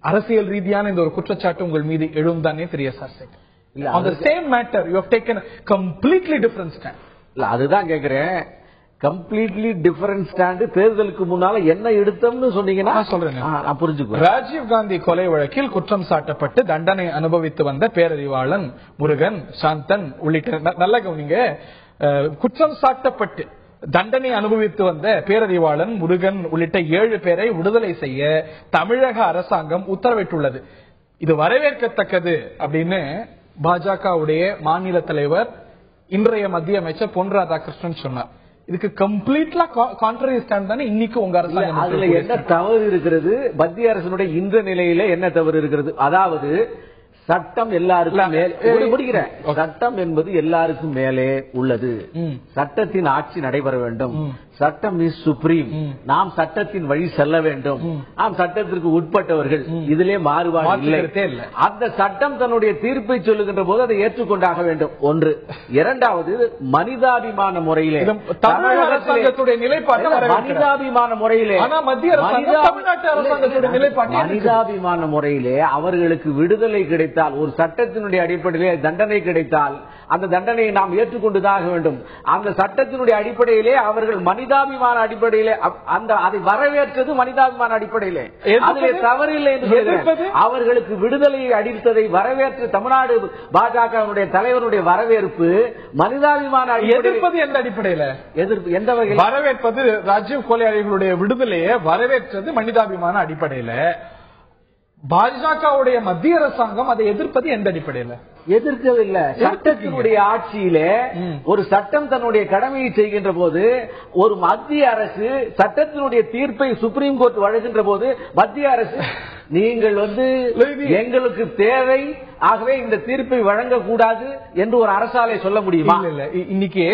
Speaker 1: அரசியல் ரீதியான இந்த ஒரு குற்றச்சாட்டு உங்கள் மீது எழும் தானே தெரிய sir. On the same matter you have taken a completely different stand.
Speaker 3: இல்ல, அதுதான் கேக்குறேன். Completely different stand. தேர்தலுக்கு முன்னால என்ன எடுத்தோம்னு சொன்னீங்கன்னா
Speaker 1: சொல்றேன்,
Speaker 3: நான் புரிஞ்சுக்குவேன்.
Speaker 1: ராஜீவ் காந்தி கொலை வழக்கில் குற்றம் சாட்டப்பட்டு தண்டனை அனுபவித்து வந்த பேரறிவாளன் முருகன், சாந்தன் உள்ளிட்ட நல்ல கவனிங்க, குற்றம் சாட்டப்பட்டு தண்டனை அனுபவித்து வந்த பேரறிவாளன் முருகன் உள்ளிட்ட 7 பேரை விடுதலை செய்ய தமிழக அரசாங்கம் உத்தரவிட்டுள்ளது. இது வரவேற்கத்தக்கது அப்படின்னு பாஜகவுடைய மாநில தலைவர் இன்றைய மத்திய அமைச்சர் பொன் ராதாகிருஷ்ணன் சொன்னார். இதுக்கு கம்ப்ளீட்லா கான்ட்ரரி ஸ்டாண்ட் தானே இன்னைக்கு உங்க அரசாங்கம்.
Speaker 3: அதுல என்ன தவறு இருக்கிறது? மத்திய அரசினுடைய இந்த நிலையில என்ன தவறு இருக்கிறது? அதாவது சட்டம் எல்லாருக்கும் முடிக்கிறேன். சட்டம் என்பது எல்லாருக்கும் மேலே உள்ளது. சட்டத்தின் ஆட்சி நடைபெற வேண்டும். சட்டம் இஸ் சுப்ரீம். நாம் சட்டத்தின் வழி செல்ல வேண்டும். நாம் சட்டத்திற்கு உட்பட்டவர்கள். இதிலே மாறுபாடு இல்லை. அந்த சட்டம் தன்னுடைய தீர்ப்பை சொல்லுகின்ற போது அதை ஏற்றுக்கொண்டாக வேண்டும். ஒன்று. இரண்டாவது, மனிதாபிமான முறையிலே
Speaker 1: தமிழக அரசாங்கத்துடைய நிலைப்பாடு
Speaker 3: மனிதாபிமான முறையிலே
Speaker 1: மனிதாபிமான
Speaker 3: முறையிலே அவர்களுக்கு விடுதலை கிடைத்தால், ஒரு சட்டத்தினுடைய அடிப்படையிலே தண்டனை கிடைத்தால் அந்த தண்டனையை நாம் ஏற்றுக்கொண்டுதான் வேண்டும். அந்த சட்டத்தினுடைய அடிப்படையிலே அவர்கள் மனிதாபிமான அடிப்படையிலே அதை வரவேற்றது மனிதாபிமான அடிப்படையிலே. அதிலே தவறில்லை என்று சொல்கிறது. அவர்களுக்கு விடுதலையை அளித்ததை வரவேற்ற தமிழ்நாடு பாஜகவுடைய தலைவருடைய வரவேற்பு மனிதாபிமான
Speaker 1: எதிர்ப்பது எந்த அடிப்படையில்?
Speaker 3: எதிர்ப்பு எந்த வகையில்?
Speaker 1: வரவேற்பது ராஜீவ் கொலையாளிகளுடைய விடுதலையை வரவேற்றது மனிதாபிமான அடிப்படையில. பாஜகவுடைய மத்திய அரசாங்கம் அதை எதிர்ப்பது எந்த அடிப்படையில்?
Speaker 3: எதிர்க்கவில்லை. சட்டத்தினுடைய ஆட்சியிலே ஒரு சட்டம் தன்னுடைய கடமையை செய்கின்ற போது, ஒரு மத்திய அரசு சட்டத்தினுடைய தீர்ப்பை சுப்ரீம் கோர்ட் வழங்குகின்ற போது மத்திய அரசு நீங்கள் எங்களுக்கு தேவை, ஆகவே இந்த தீர்ப்பை வழங்கக்கூடாது என்று ஒரு அரசாலை சொல்ல முடியுமா?
Speaker 1: இன்னைக்கு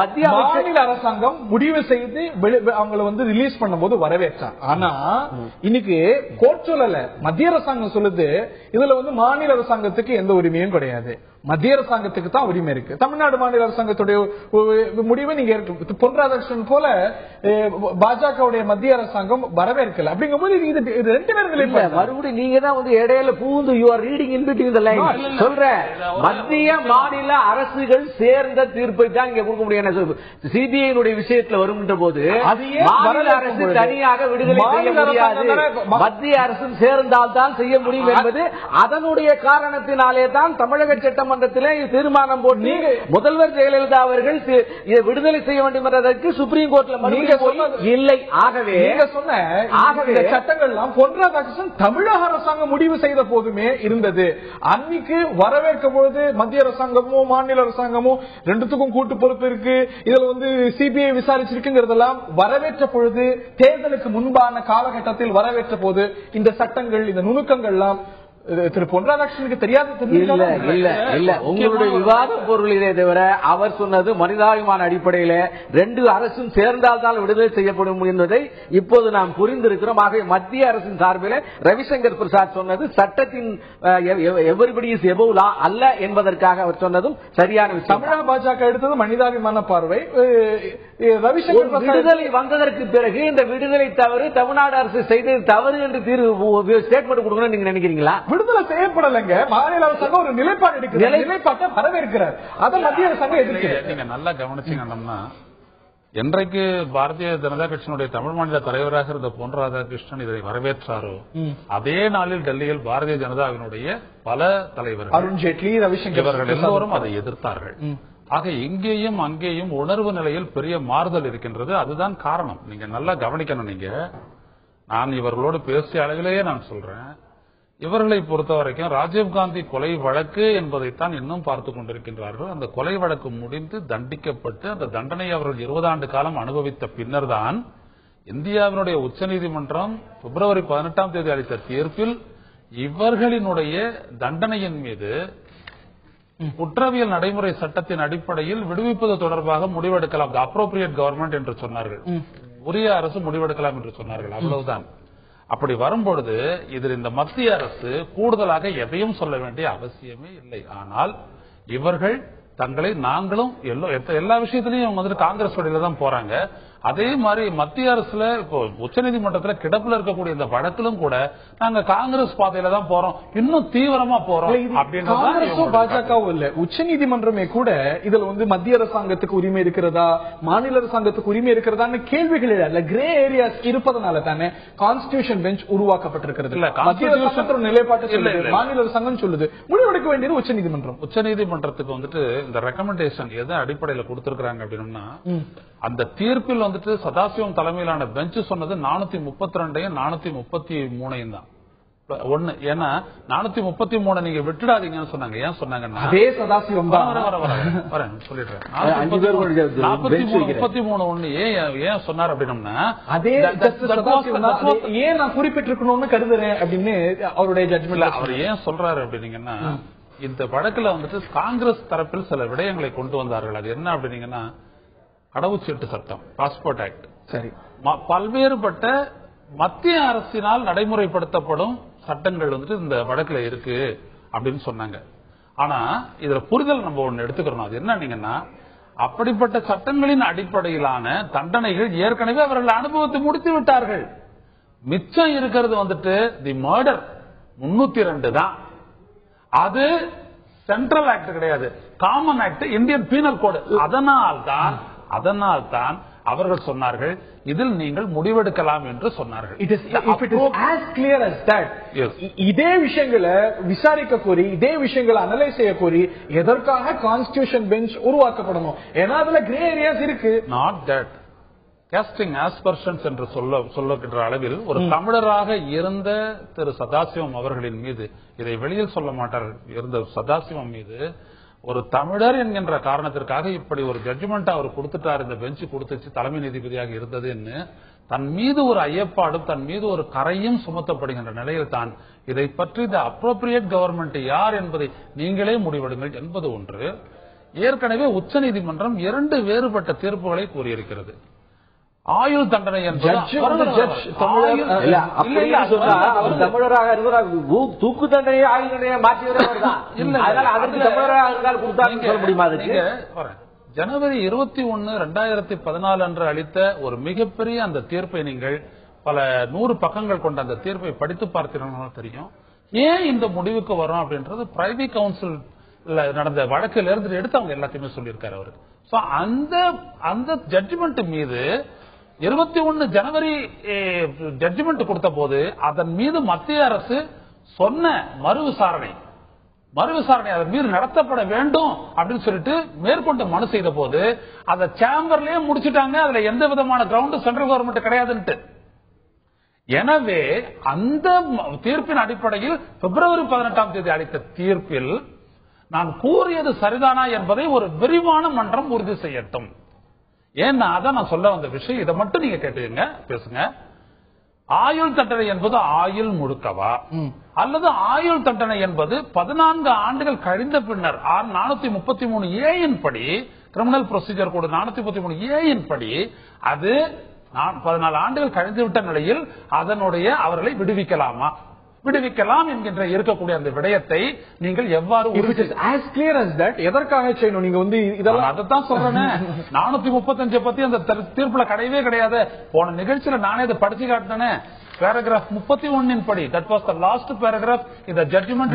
Speaker 1: மத்திய மாநில அரசாங்கம் முடிவு செய்து அவங்களை ரிலீஸ் பண்ணும்போது வரவேற்றார். ஆனா இன்னைக்கு கோர்ட் சொல்லல, மத்திய அரசாங்கம் சொல்லுது. இதுல மாநில அரசாங்கத்துக்கு எந்த உரிமையும் கிடையாது. மத்திய அரசாங்கத்துக்கு தான் உரிமை இருக்கு. தமிழ்நாடு மாநில அரசாங்கத்துடைய முடிவை நீங்க பொன் ராதாகிருஷ்ணன் போல பாஜகவுடைய மத்திய அரசாங்கம் வரவேற்கல. அப்படிங்கும்போது இது 2 பேரும்
Speaker 3: மறுபடியும் நீங்க தான் இடையில பூந்து you are reading in between the lines சொல்ற. மத்திய மாநில அரசுகள் சேர்ந்த தீர்ப்பை தான் இங்க கொடுக்க முடியும். சிபிஐ விஷயத்துல வருகின்ற போது மாநில அரசு தனியாக விடுதலை செய்ய முடியாது, மத்திய அரசு சேர்ந்தால் தான் செய்ய முடியும் என்பது அதனுடைய காரணத்தினாலே தான் தமிழக சட்டமன்றத்திலே தீர்மானம் போட்டு முதல்வர் ஜெயலலிதா அவர்கள் விடுதலை செய்ய வேண்டும் என்பதற்கு சுப்ரீம் கோர்ட்ல இல்லை. ஆகவே
Speaker 1: சட்டங்கள் பொன் ராதாகிருஷ்ணன் தமிழக அரசாங்கம் முடிவு செய்த போதுமே இருந்தது. அன்னைக்கு வரவேற்க பொழுது மத்திய அரசாங்கமோ மாநில அரசாங்கமோ ரெண்டுத்துக்கும் கூட்டு பொறுப்பு இருக்கு, இதுல சிபிஐ விசாரிச்சிருக்குங்கிறதெல்லாம் வரவேற்ற பொழுது, தேர்தலுக்கு முன்பான காலகட்டத்தில் வரவேற்ற போது இந்த சட்டங்கள், இந்த நுணுக்கங்கள் எல்லாம் திரு பொன் ராதாகிருஷ்ணனுக்கு தெரியாத
Speaker 3: இல்ல இல்ல இல்ல உங்களுடைய விவாத பொருளிலே தவிர அவர் சொன்னது மனிதாபிமான அடிப்படையில 2 அரசும் சேர்ந்தால்தான் விடுதலை செய்யப்படும் என்பதை இப்போது நாம் புரிந்திருக்கிறோம். ஆகவே மத்திய அரசின் சார்பில் ரவிசங்கர் பிரசாத் சொன்னது சட்டத்தின் எவரிபடி இஸ் எபவ் லா அல்ல என்பதற்காக அவர் சொன்னதும் சரியான விஷயம்.
Speaker 1: தமிழக பாஜக எடுத்தது மனிதாபிமான பார்வை. ரவிசங்கர்
Speaker 3: விடுதலை வந்ததற்கு பிறகு இந்த விடுதலை தவறு தமிழ்நாடு அரசு செய்தது தவறு என்று ஸ்டேட்மெண்ட் கொடுக்கணும்னு நீங்க நினைக்கிறீங்களா?
Speaker 1: விடுதலை செய்யப்படலைங்க. மாநில அரசாங்கம் ஒரு நிலைப்பாடு எடுக்கிறார், நிலைப்பாட்டை வரவேற்கிறார். அதை மத்திய அரசாங்கம் எதிர்க்கிறார்.
Speaker 7: நீங்க நல்லா கவனிச்சீங்கன்னா, என்றைக்கு பாரதிய ஜனதா கட்சியினுடைய தமிழ் மாநில தலைவராக இருந்த பொன் ராதாகிருஷ்ணன் இதை வரவேற்றாரோ அதே நாளில் டெல்லியில் பாரதிய ஜனதாவினுடைய பல தலைவர்கள்
Speaker 1: அருண்ஜேட்லி, ரவிசங்கர்
Speaker 7: இவர்கள் எல்லோரும் அதை எதிர்த்தார்கள். ஆக இங்கேயும் அங்கேயும் உணர்வு நிலையில் பெரிய மாறுதல் இருக்கின்றது. அதுதான் காரணம். நீங்க நல்லா கவனிக்கணும். நீங்க நான் இவர்களோடு பேசிய அளவிலேயே நான் சொல்றேன், இவர்களை பொறுத்த வரைக்கும் ராஜீவ்காந்தி கொலை வழக்கு என்பதைத்தான் இன்னும் பார்த்துக் கொண்டிருக்கின்றார்கள். அந்த கொலை வழக்கு முடிந்து தண்டிக்கப்பட்டு அந்த தண்டனையை அவர்கள் 20 ஆண்டு காலம் அனுபவித்த பின்னர் தான் இந்தியாவினுடைய உச்சநீதிமன்றம் பிப்ரவரி 18ஆம் தேதி அளித்த தீர்ப்பில் இவர்களினுடைய தண்டனையின் மீது குற்றவியல் நடைமுறை சட்டத்தின் அடிப்படையில் விடுவிப்பது தொடர்பாக முடிவெடுக்கலாம். அப்ரோப்ரியேட் கவர்மெண்ட் என்று சொன்னார்கள், உரிய அரசு முடிவெடுக்கலாம் என்று சொன்னார்கள். அவ்வளவுதான். அப்படி வரும்பொழுது இதில் இந்த மத்திய அரசு கூடுதலாக எதையும் சொல்ல வேண்டிய அவசியமே இல்லை. ஆனால் இவர்கள் தங்களை நாங்களும் எல்லா விஷயத்திலையும் வந்துட்டு காங்கிரஸ் வழியில தான் போறாங்க. அதே மாதிரி மத்திய அரசுல இப்போ உச்சநீதிமன்றத்தில் கிடப்புல இருக்கக்கூடிய இந்த வழக்கிலும் கூட நாங்க காங்கிரஸ் பாதையில தான் போறோம், இன்னும் தீவிரமா போறோம் அப்படின்றது.
Speaker 1: பாஜகவும் இல்ல, உச்சநீதிமன்றமே கூட இதுல வந்து மத்திய அரசாங்கத்துக்கு உரிமை இருக்கிறதா, மாநில அரசாங்கத்துக்கு உரிமை இருக்கிறதான்னு கேள்விகள் இல்ல, கிரே ஏரியாஸ் இருப்பதனால தானே கான்ஸ்டிடியூஷன் பெஞ்ச் உருவாக்கப்பட்டிருக்கிறது. மத்திய அரசாங்கத்தோட நிலைப்பாட்டு சொல்லுது, மாநில அரசாங்கம் சொல்லுது, முடிவெடுக்க வேண்டியது உச்சநீதிமன்றம்.
Speaker 7: உச்சநீதிமன்றத்துக்கு வந்துட்டு இந்த ரெக்கமெண்டேஷன் எதை அடிப்படையில் கொடுத்திருக்காங்க அப்படின்னா, அந்த தீர்ப்பில் வந்துட்டு சதாசிவம் தலைமையிலான பெஞ்ச் சொன்னது 432 433 தான் ஒண்ணு. ஏன்னா 433 நீங்க விட்டுடாதீங்கன்னு சொன்னாங்க. ஏன் சொன்னாங்கன்னா
Speaker 1: அதே சதாசிவம்
Speaker 7: சொல்லிடுறேன். 433 ஒண்ணு ஏன் சொன்னார் அப்படின்னா, அதே
Speaker 1: ஏன் நான் குறிப்பிட்டிருக்கணும்னு கருதுறேன் அப்படின்னு அவருடைய ஜட்மெண்ட்ல
Speaker 7: அவர் ஏன் சொல்றாரு அப்படின்னீங்கன்னா, இந்த வழக்குல வந்துட்டு காங்கிரஸ் தரப்பில் சில விடயங்களை கொண்டு வந்தார்கள். அது என்ன அப்படின்னீங்கன்னா, கடவுச்சீட்டு சட்டம், பாஸ்போர்ட் ஆக்ட். சரி, பல்வேறுபட்ட மத்திய அரசினால் நடைமுறைப்படுத்தப்படும் சட்டங்கள் வந்துட்டு இந்த வழக்குல இருக்கு அப்படின்னு சொன்னாங்க. ஆனா இதுல புரிதல் நம்ம ஒண்ணு எடுத்துக்கிறோம். அது என்னன்னீங்கன்னா, அப்படிப்பட்ட சட்டங்களின் அடிப்படையிலான தண்டனைகள் ஏற்கனவே அவர்கள் அனுபவத்தை முடித்து விட்டார்கள். மிச்சம் இருக்கிறது வந்துட்டு தி மர்டர் 302 தான். அது சென்ட்ரல் ஆக்ட் கிடையாது, காமன் ஆக்ட், இந்தியன் பீனல் கோடு. அதனால் தான் அவர்கள் சொன்னார்கள் இதில் நீங்கள் முடிவெடுக்கலாம் என்று சொன்னார்கள்.
Speaker 1: இதே விஷயங்களை விசாரிக்க கோரி, இதே விஷயங்களை அனலைஸ் செய்ய கோரி எதற்காக கான்ஸ்டிடியூஷன் பெஞ்ச் உருவாக்கப்படணும்? ஏன்னா அதுல கிரே ஏரியாஸ் இருக்கு.
Speaker 7: நாட் தட் கேஸ்டிங் ஆஸ்பர்ஷன்ஸ் என்று சொல்லுகின்ற அளவில் ஒரு தமிழராக இருந்த திரு சதாசிவம் அவர்களின் மீது, இதை வெளியில் சொல்ல மாட்டார்கள், இருந்த சதாசிவம் மீது ஒரு தமிழர் என்கின்ற காரணத்திற்காக இப்படி ஒரு ஜட்ஜ்மெண்ட் அவர் கொடுத்துட்டார், இந்த பெஞ்சு கொடுத்துச்சு, தலைமை நீதிபதியாக இருந்ததுன்னு தன் மீது ஒரு ஐயப்பாடும் தன் மீது ஒரு கரையும் சுமத்தப்படுகின்ற நிலையில் தான் இதை பற்றி இந்த அப்ரோப்ரியேட் கவர்மெண்ட் யார் என்பதை நீங்களே முடிவெடுங்கள் என்பது ஒன்று. ஏற்கனவே உச்சநீதிமன்றம் 2 வேறுபட்ட தீர்ப்புகளை கூறியிருக்கிறது. ஆயுள் தண்டனை
Speaker 3: தமிழராக தூக்கு தண்டனையை ஆயுள் தண்டனையை மாற்றியவர் சொல்ல முடியுமா?
Speaker 7: ஜனவரி 21, 2014 அன்று அளித்த ஒரு மிகப்பெரிய அந்த தீர்ப்பை நீங்கள் பல 100 பக்கங்கள் கொண்ட அந்த தீர்ப்பை படித்து பார்த்தீங்கன்னா தெரியும். ஏன் இந்த முடிவுக்கு வரும் அப்படின்றது பிரைவி கவுன்சில் நடந்த வழக்கில் இருந்து எடுத்து அவங்க எல்லாத்தையுமே சொல்லியிருக்காரு அவரு. அந்த ஜட்ஜ்மெண்ட் மீது 21 ஜனவரி ஜட்ஜ்மெண்ட் கொடுத்த போது அதன் மீது மத்திய அரசு சொன்ன மறு விசாரணை அதன் மீது நடத்தப்பட வேண்டும் அப்படின்னு சொல்லிட்டு மேற்கொண்டு மனு செய்த போது அதை சேம்பர்லயே முடிச்சுட்டாங்க. அதுல எந்த விதமான கிரவுண்ட் சென்ட்ரல் கவர்மெண்ட் கிடையாதுன்ட்டு. எனவே அந்த தீர்ப்பின் அடிப்படையில் பிப்ரவரி 18ஆம் தேதி அளித்த தீர்ப்பில் நான் கூறியது சரிதானா என்பதை ஒரு விரிவான மன்றம் உறுதி செய்யட்டும். ஏன்னா அதான் நான் சொல்ல வந்த விஷயம். இதை மட்டும் நீங்க கேட்டுங்க, பேசுங்க. ஆயுள் தண்டனை என்பது ஆயுள் முழுக்கவா அல்லது ஆயுள் தண்டனை என்பது 14 ஆண்டுகள் கழிந்த பின்னர் 433A படி கிரிமினல் ப்ரொசீஜர் கோடு 433A படி அது 14 ஆண்டுகள் கழிந்துவிட்ட நிலையில் அதனுடைய அவர்களை விடுவிக்கலாம் என்கின்ற இருக்கக்கூடிய அந்த விடயத்தை நீங்கள் எவ்வாறு
Speaker 1: எதற்காக செய்யணும்? நீங்க வந்து இதெல்லாம்
Speaker 7: அதைத்தான் சொல்றேன். 435 பத்தி அந்த தீர்ப்புல கிடையவே கிடையாது. போன நிகழ்ச்சியில நானே அதை படிச்சு காட்டினேன். paragraph 31 படி that was the last paragraph in the judgment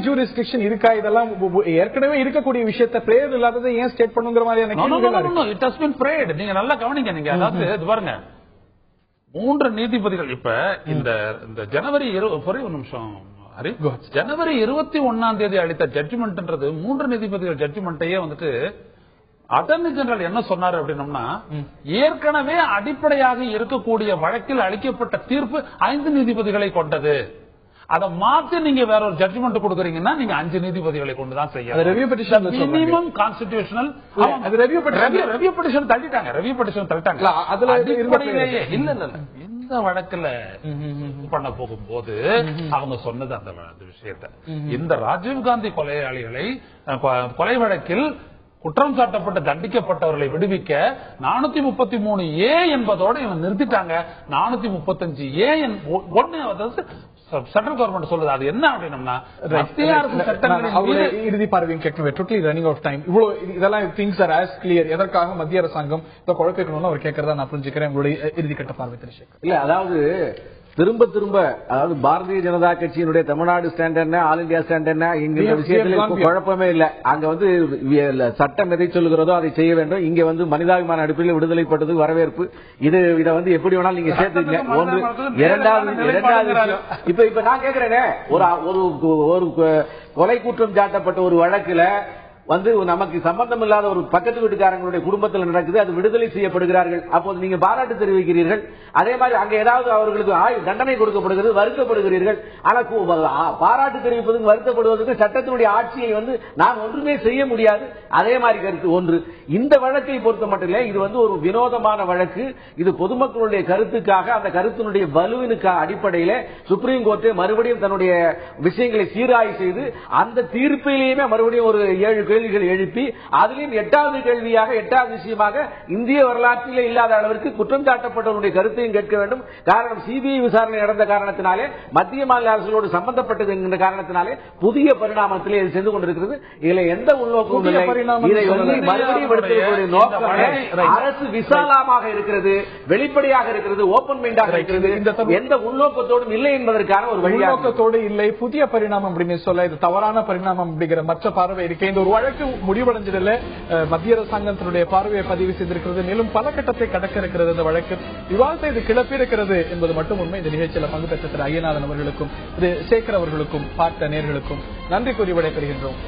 Speaker 1: jurisdiction இருக்கா? இதெல்லாம் ஏற்கனவே இருக்கக்கூடிய விஷயத்தை பிரேயர் இல்லாததை ஏன் ஸ்டேட் பண்ணுங்கிற மாதிரியான கேள்விகள் இருக்கு.
Speaker 7: it has been prayed. நீங்க நல்லா கவனிங்க. நீங்க அதாவது இது பாருங்க, 3 நீதிபதிகள் இப்ப இந்த ஜனவரி ஒரே ஒரு நிமிஷம் ஜனவரி 21ஆம் தேதி அளித்த ஜட்ஜ்மெண்ட்ன்றது 3 நீதிபதிகள் ஜட்ஜ்மெண்ட்டையே வந்துட்டு அட்டர்னி ஜெனரல் என்ன சொன்னாரு அப்படின்னம்னா, ஏற்கனவே அடிப்படையாக இருக்கக்கூடிய வழக்கில் அளிக்கப்பட்ட தீர்ப்பு 5 நீதிபதிகளை கொண்டது. அதை மாத்தி நீங்க வேற ஒரு ஜட்ஜ்மெண்ட் கொடுக்கறீங்கன்னா நீங்க 5 நீதிபதிகளை கொண்டுதான் செய்யணும். மினிமம் கான்ஸ்டிடியூஷனல் ரெவியூ பெட்டிஷன் தள்ளிட்டாங்க. அதுல அடிப்படையிலேயே இல்ல இந்த வழக்குல பண்ண போகும்போது அவங்க சொன்னது அந்த விஷயத்தை, இந்த ராஜீவ்காந்தி கொலையாளிகளை கொலை வழக்கில் குற்றம் சாட்டப்பட்ட தண்டிக்கப்பட்டவர்களை விடுவிக்க 433A என்பதோட இவங்க நிறுத்திட்டாங்க. 435A சென்ட்ரல் கவர்மெண்ட் சொல்லுது. அது என்ன அப்படின்னா மத்திய அரசு சட்டங்களின்
Speaker 1: இறுதி பார்வையும் கேட்கணும். Totally running of time. இவ்வளவு இதெல்லாம் திங்ஸ் ஆர் ஆஸ் கிளியர். எதற்காக மத்திய அரசாங்கம் இதை குழப்பிக்கணும்னு அவர் கேட்கறதா நான் புரிஞ்சுக்கிறேன். உங்களுடைய இறுதி கட்ட பார்வை தெரிவிச்சேன்.
Speaker 3: இல்ல, அதாவது திரும்ப அதாவது பாரதிய ஜனதா கட்சியினுடைய தமிழ்நாடு ஸ்டாண்ட் என்ன, ஆல் இந்தியா ஸ்டாண்ட் என்ன, இந்த விஷயத்துல குழப்பமே இல்ல. அங்க வந்து சட்டம் எதை சொல்லுகிறதோ அதை செய்ய வேண்டும். இங்க வந்து மனிதாபிமான அடிப்படையில் விடுதலைப்பட்டது வரவேற்பு. இதை வந்து எப்படி வேணாலும் நீங்க சேர்த்துங்க. ஒன்று. இரண்டாவது இப்ப நான் கேட்கிறேனே, ஒரு கொலை குற்றம் சாட்டப்பட்ட ஒரு வழக்குல வந்து நமக்கு சம்பந்தம் இல்லாத ஒரு பக்கத்து வீட்டுக்காரங்களுடைய குடும்பத்தில் நடக்குது, அது விடுதலை செய்யப்படுகிறார்கள். அப்போது நீங்க பாராட்டு தெரிவிக்கிறீர்கள். அதே மாதிரி அங்க ஏதாவது அவர்களுக்கு தண்டனை கொடுக்கப்படுகிறது, வருத்தப்படுகிறீர்கள். ஆனா பாராட்டு தெரிவிப்பதற்கு வருத்தப்படுவதற்கு சட்டத்தினுடைய ஆட்சியை வந்து நாம் ஒன்றுமே செய்ய முடியாது. அதே மாதிரி கருத்து ஒன்று. இந்த வழக்கை பொறுத்த மட்டும் இது வந்து ஒரு வினோதமான வழக்கு. இது பொதுமக்களுடைய கருத்துக்காக, அந்த கருத்தினுடைய வலுவினுக்காக அடிப்படையில் சுப்ரீம் கோர்ட் மறுபடியும் தன்னுடைய விஷயங்களை சீராய்வு செய்து அந்த தீர்ப்பிலேயுமே மறுபடியும் ஒரு 7 கேள்விகள் எழுப்பி அதிலும் 8வது கேள்வியாக 8வது விஷயமாக இந்திய வரலாற்றிலே இல்லாத அளவிற்கு குற்றம் சாட்டப்பட்டவருடைய கருத்தையும் கேட்க வேண்டும். காரணம் சிபிஐ விசாரணை நடந்த காரணத்தினாலே, மத்திய மாநில அரசுகளோடு சம்பந்தப்பட்டது என்கிற காரணத்தினாலே புதிய பரிணாமத்திலே இது சென்று கொண்டிருக்கிறது. இதுல எந்த உள்நோக்கமும் இல்லை. இதை வந்து மறுபடியும் எடுத்துக்கூடிய நோக்கம் அரசு விசாலமாக இருக்கிறது, வெளிப்படையாக இருக்கிறது, ஓபன் மைண்டாக இருக்கிறது. எந்த உள்நோக்கத்தோடும் இல்லை என்பதற்கான ஒரு
Speaker 1: வழிநோக்கத்தோடு இல்லை. புதிய பரிணாமம் அப்படின்னு சொல்ல இது தவறான பரிணாமம் அப்படிங்கிற மற்ற பார்வை இருக்கு. இந்த ஒரு வழக்கு முடிவடைஞ்சதில்ல. மத்திய அரசாங்கத்தினுடைய பார்வையை பதிவு செய்திருக்கிறது. மேலும் பல கட்டத்தை கடக்க இருக்கிறது இந்த வழக்கு. விவாதத்தை இது கிளப்பி இருக்கிறது என்பது மட்டும் உண்மை. இந்த நிகழ்ச்சியில் பங்கு பெற்ற திரு ஐயநாதன் அவர்களுக்கும் திரு சேகர் அவர்களுக்கும் பார்த்த நேயர்களுக்கும் நன்றி கூறி விடைபெறுகின்றோம்.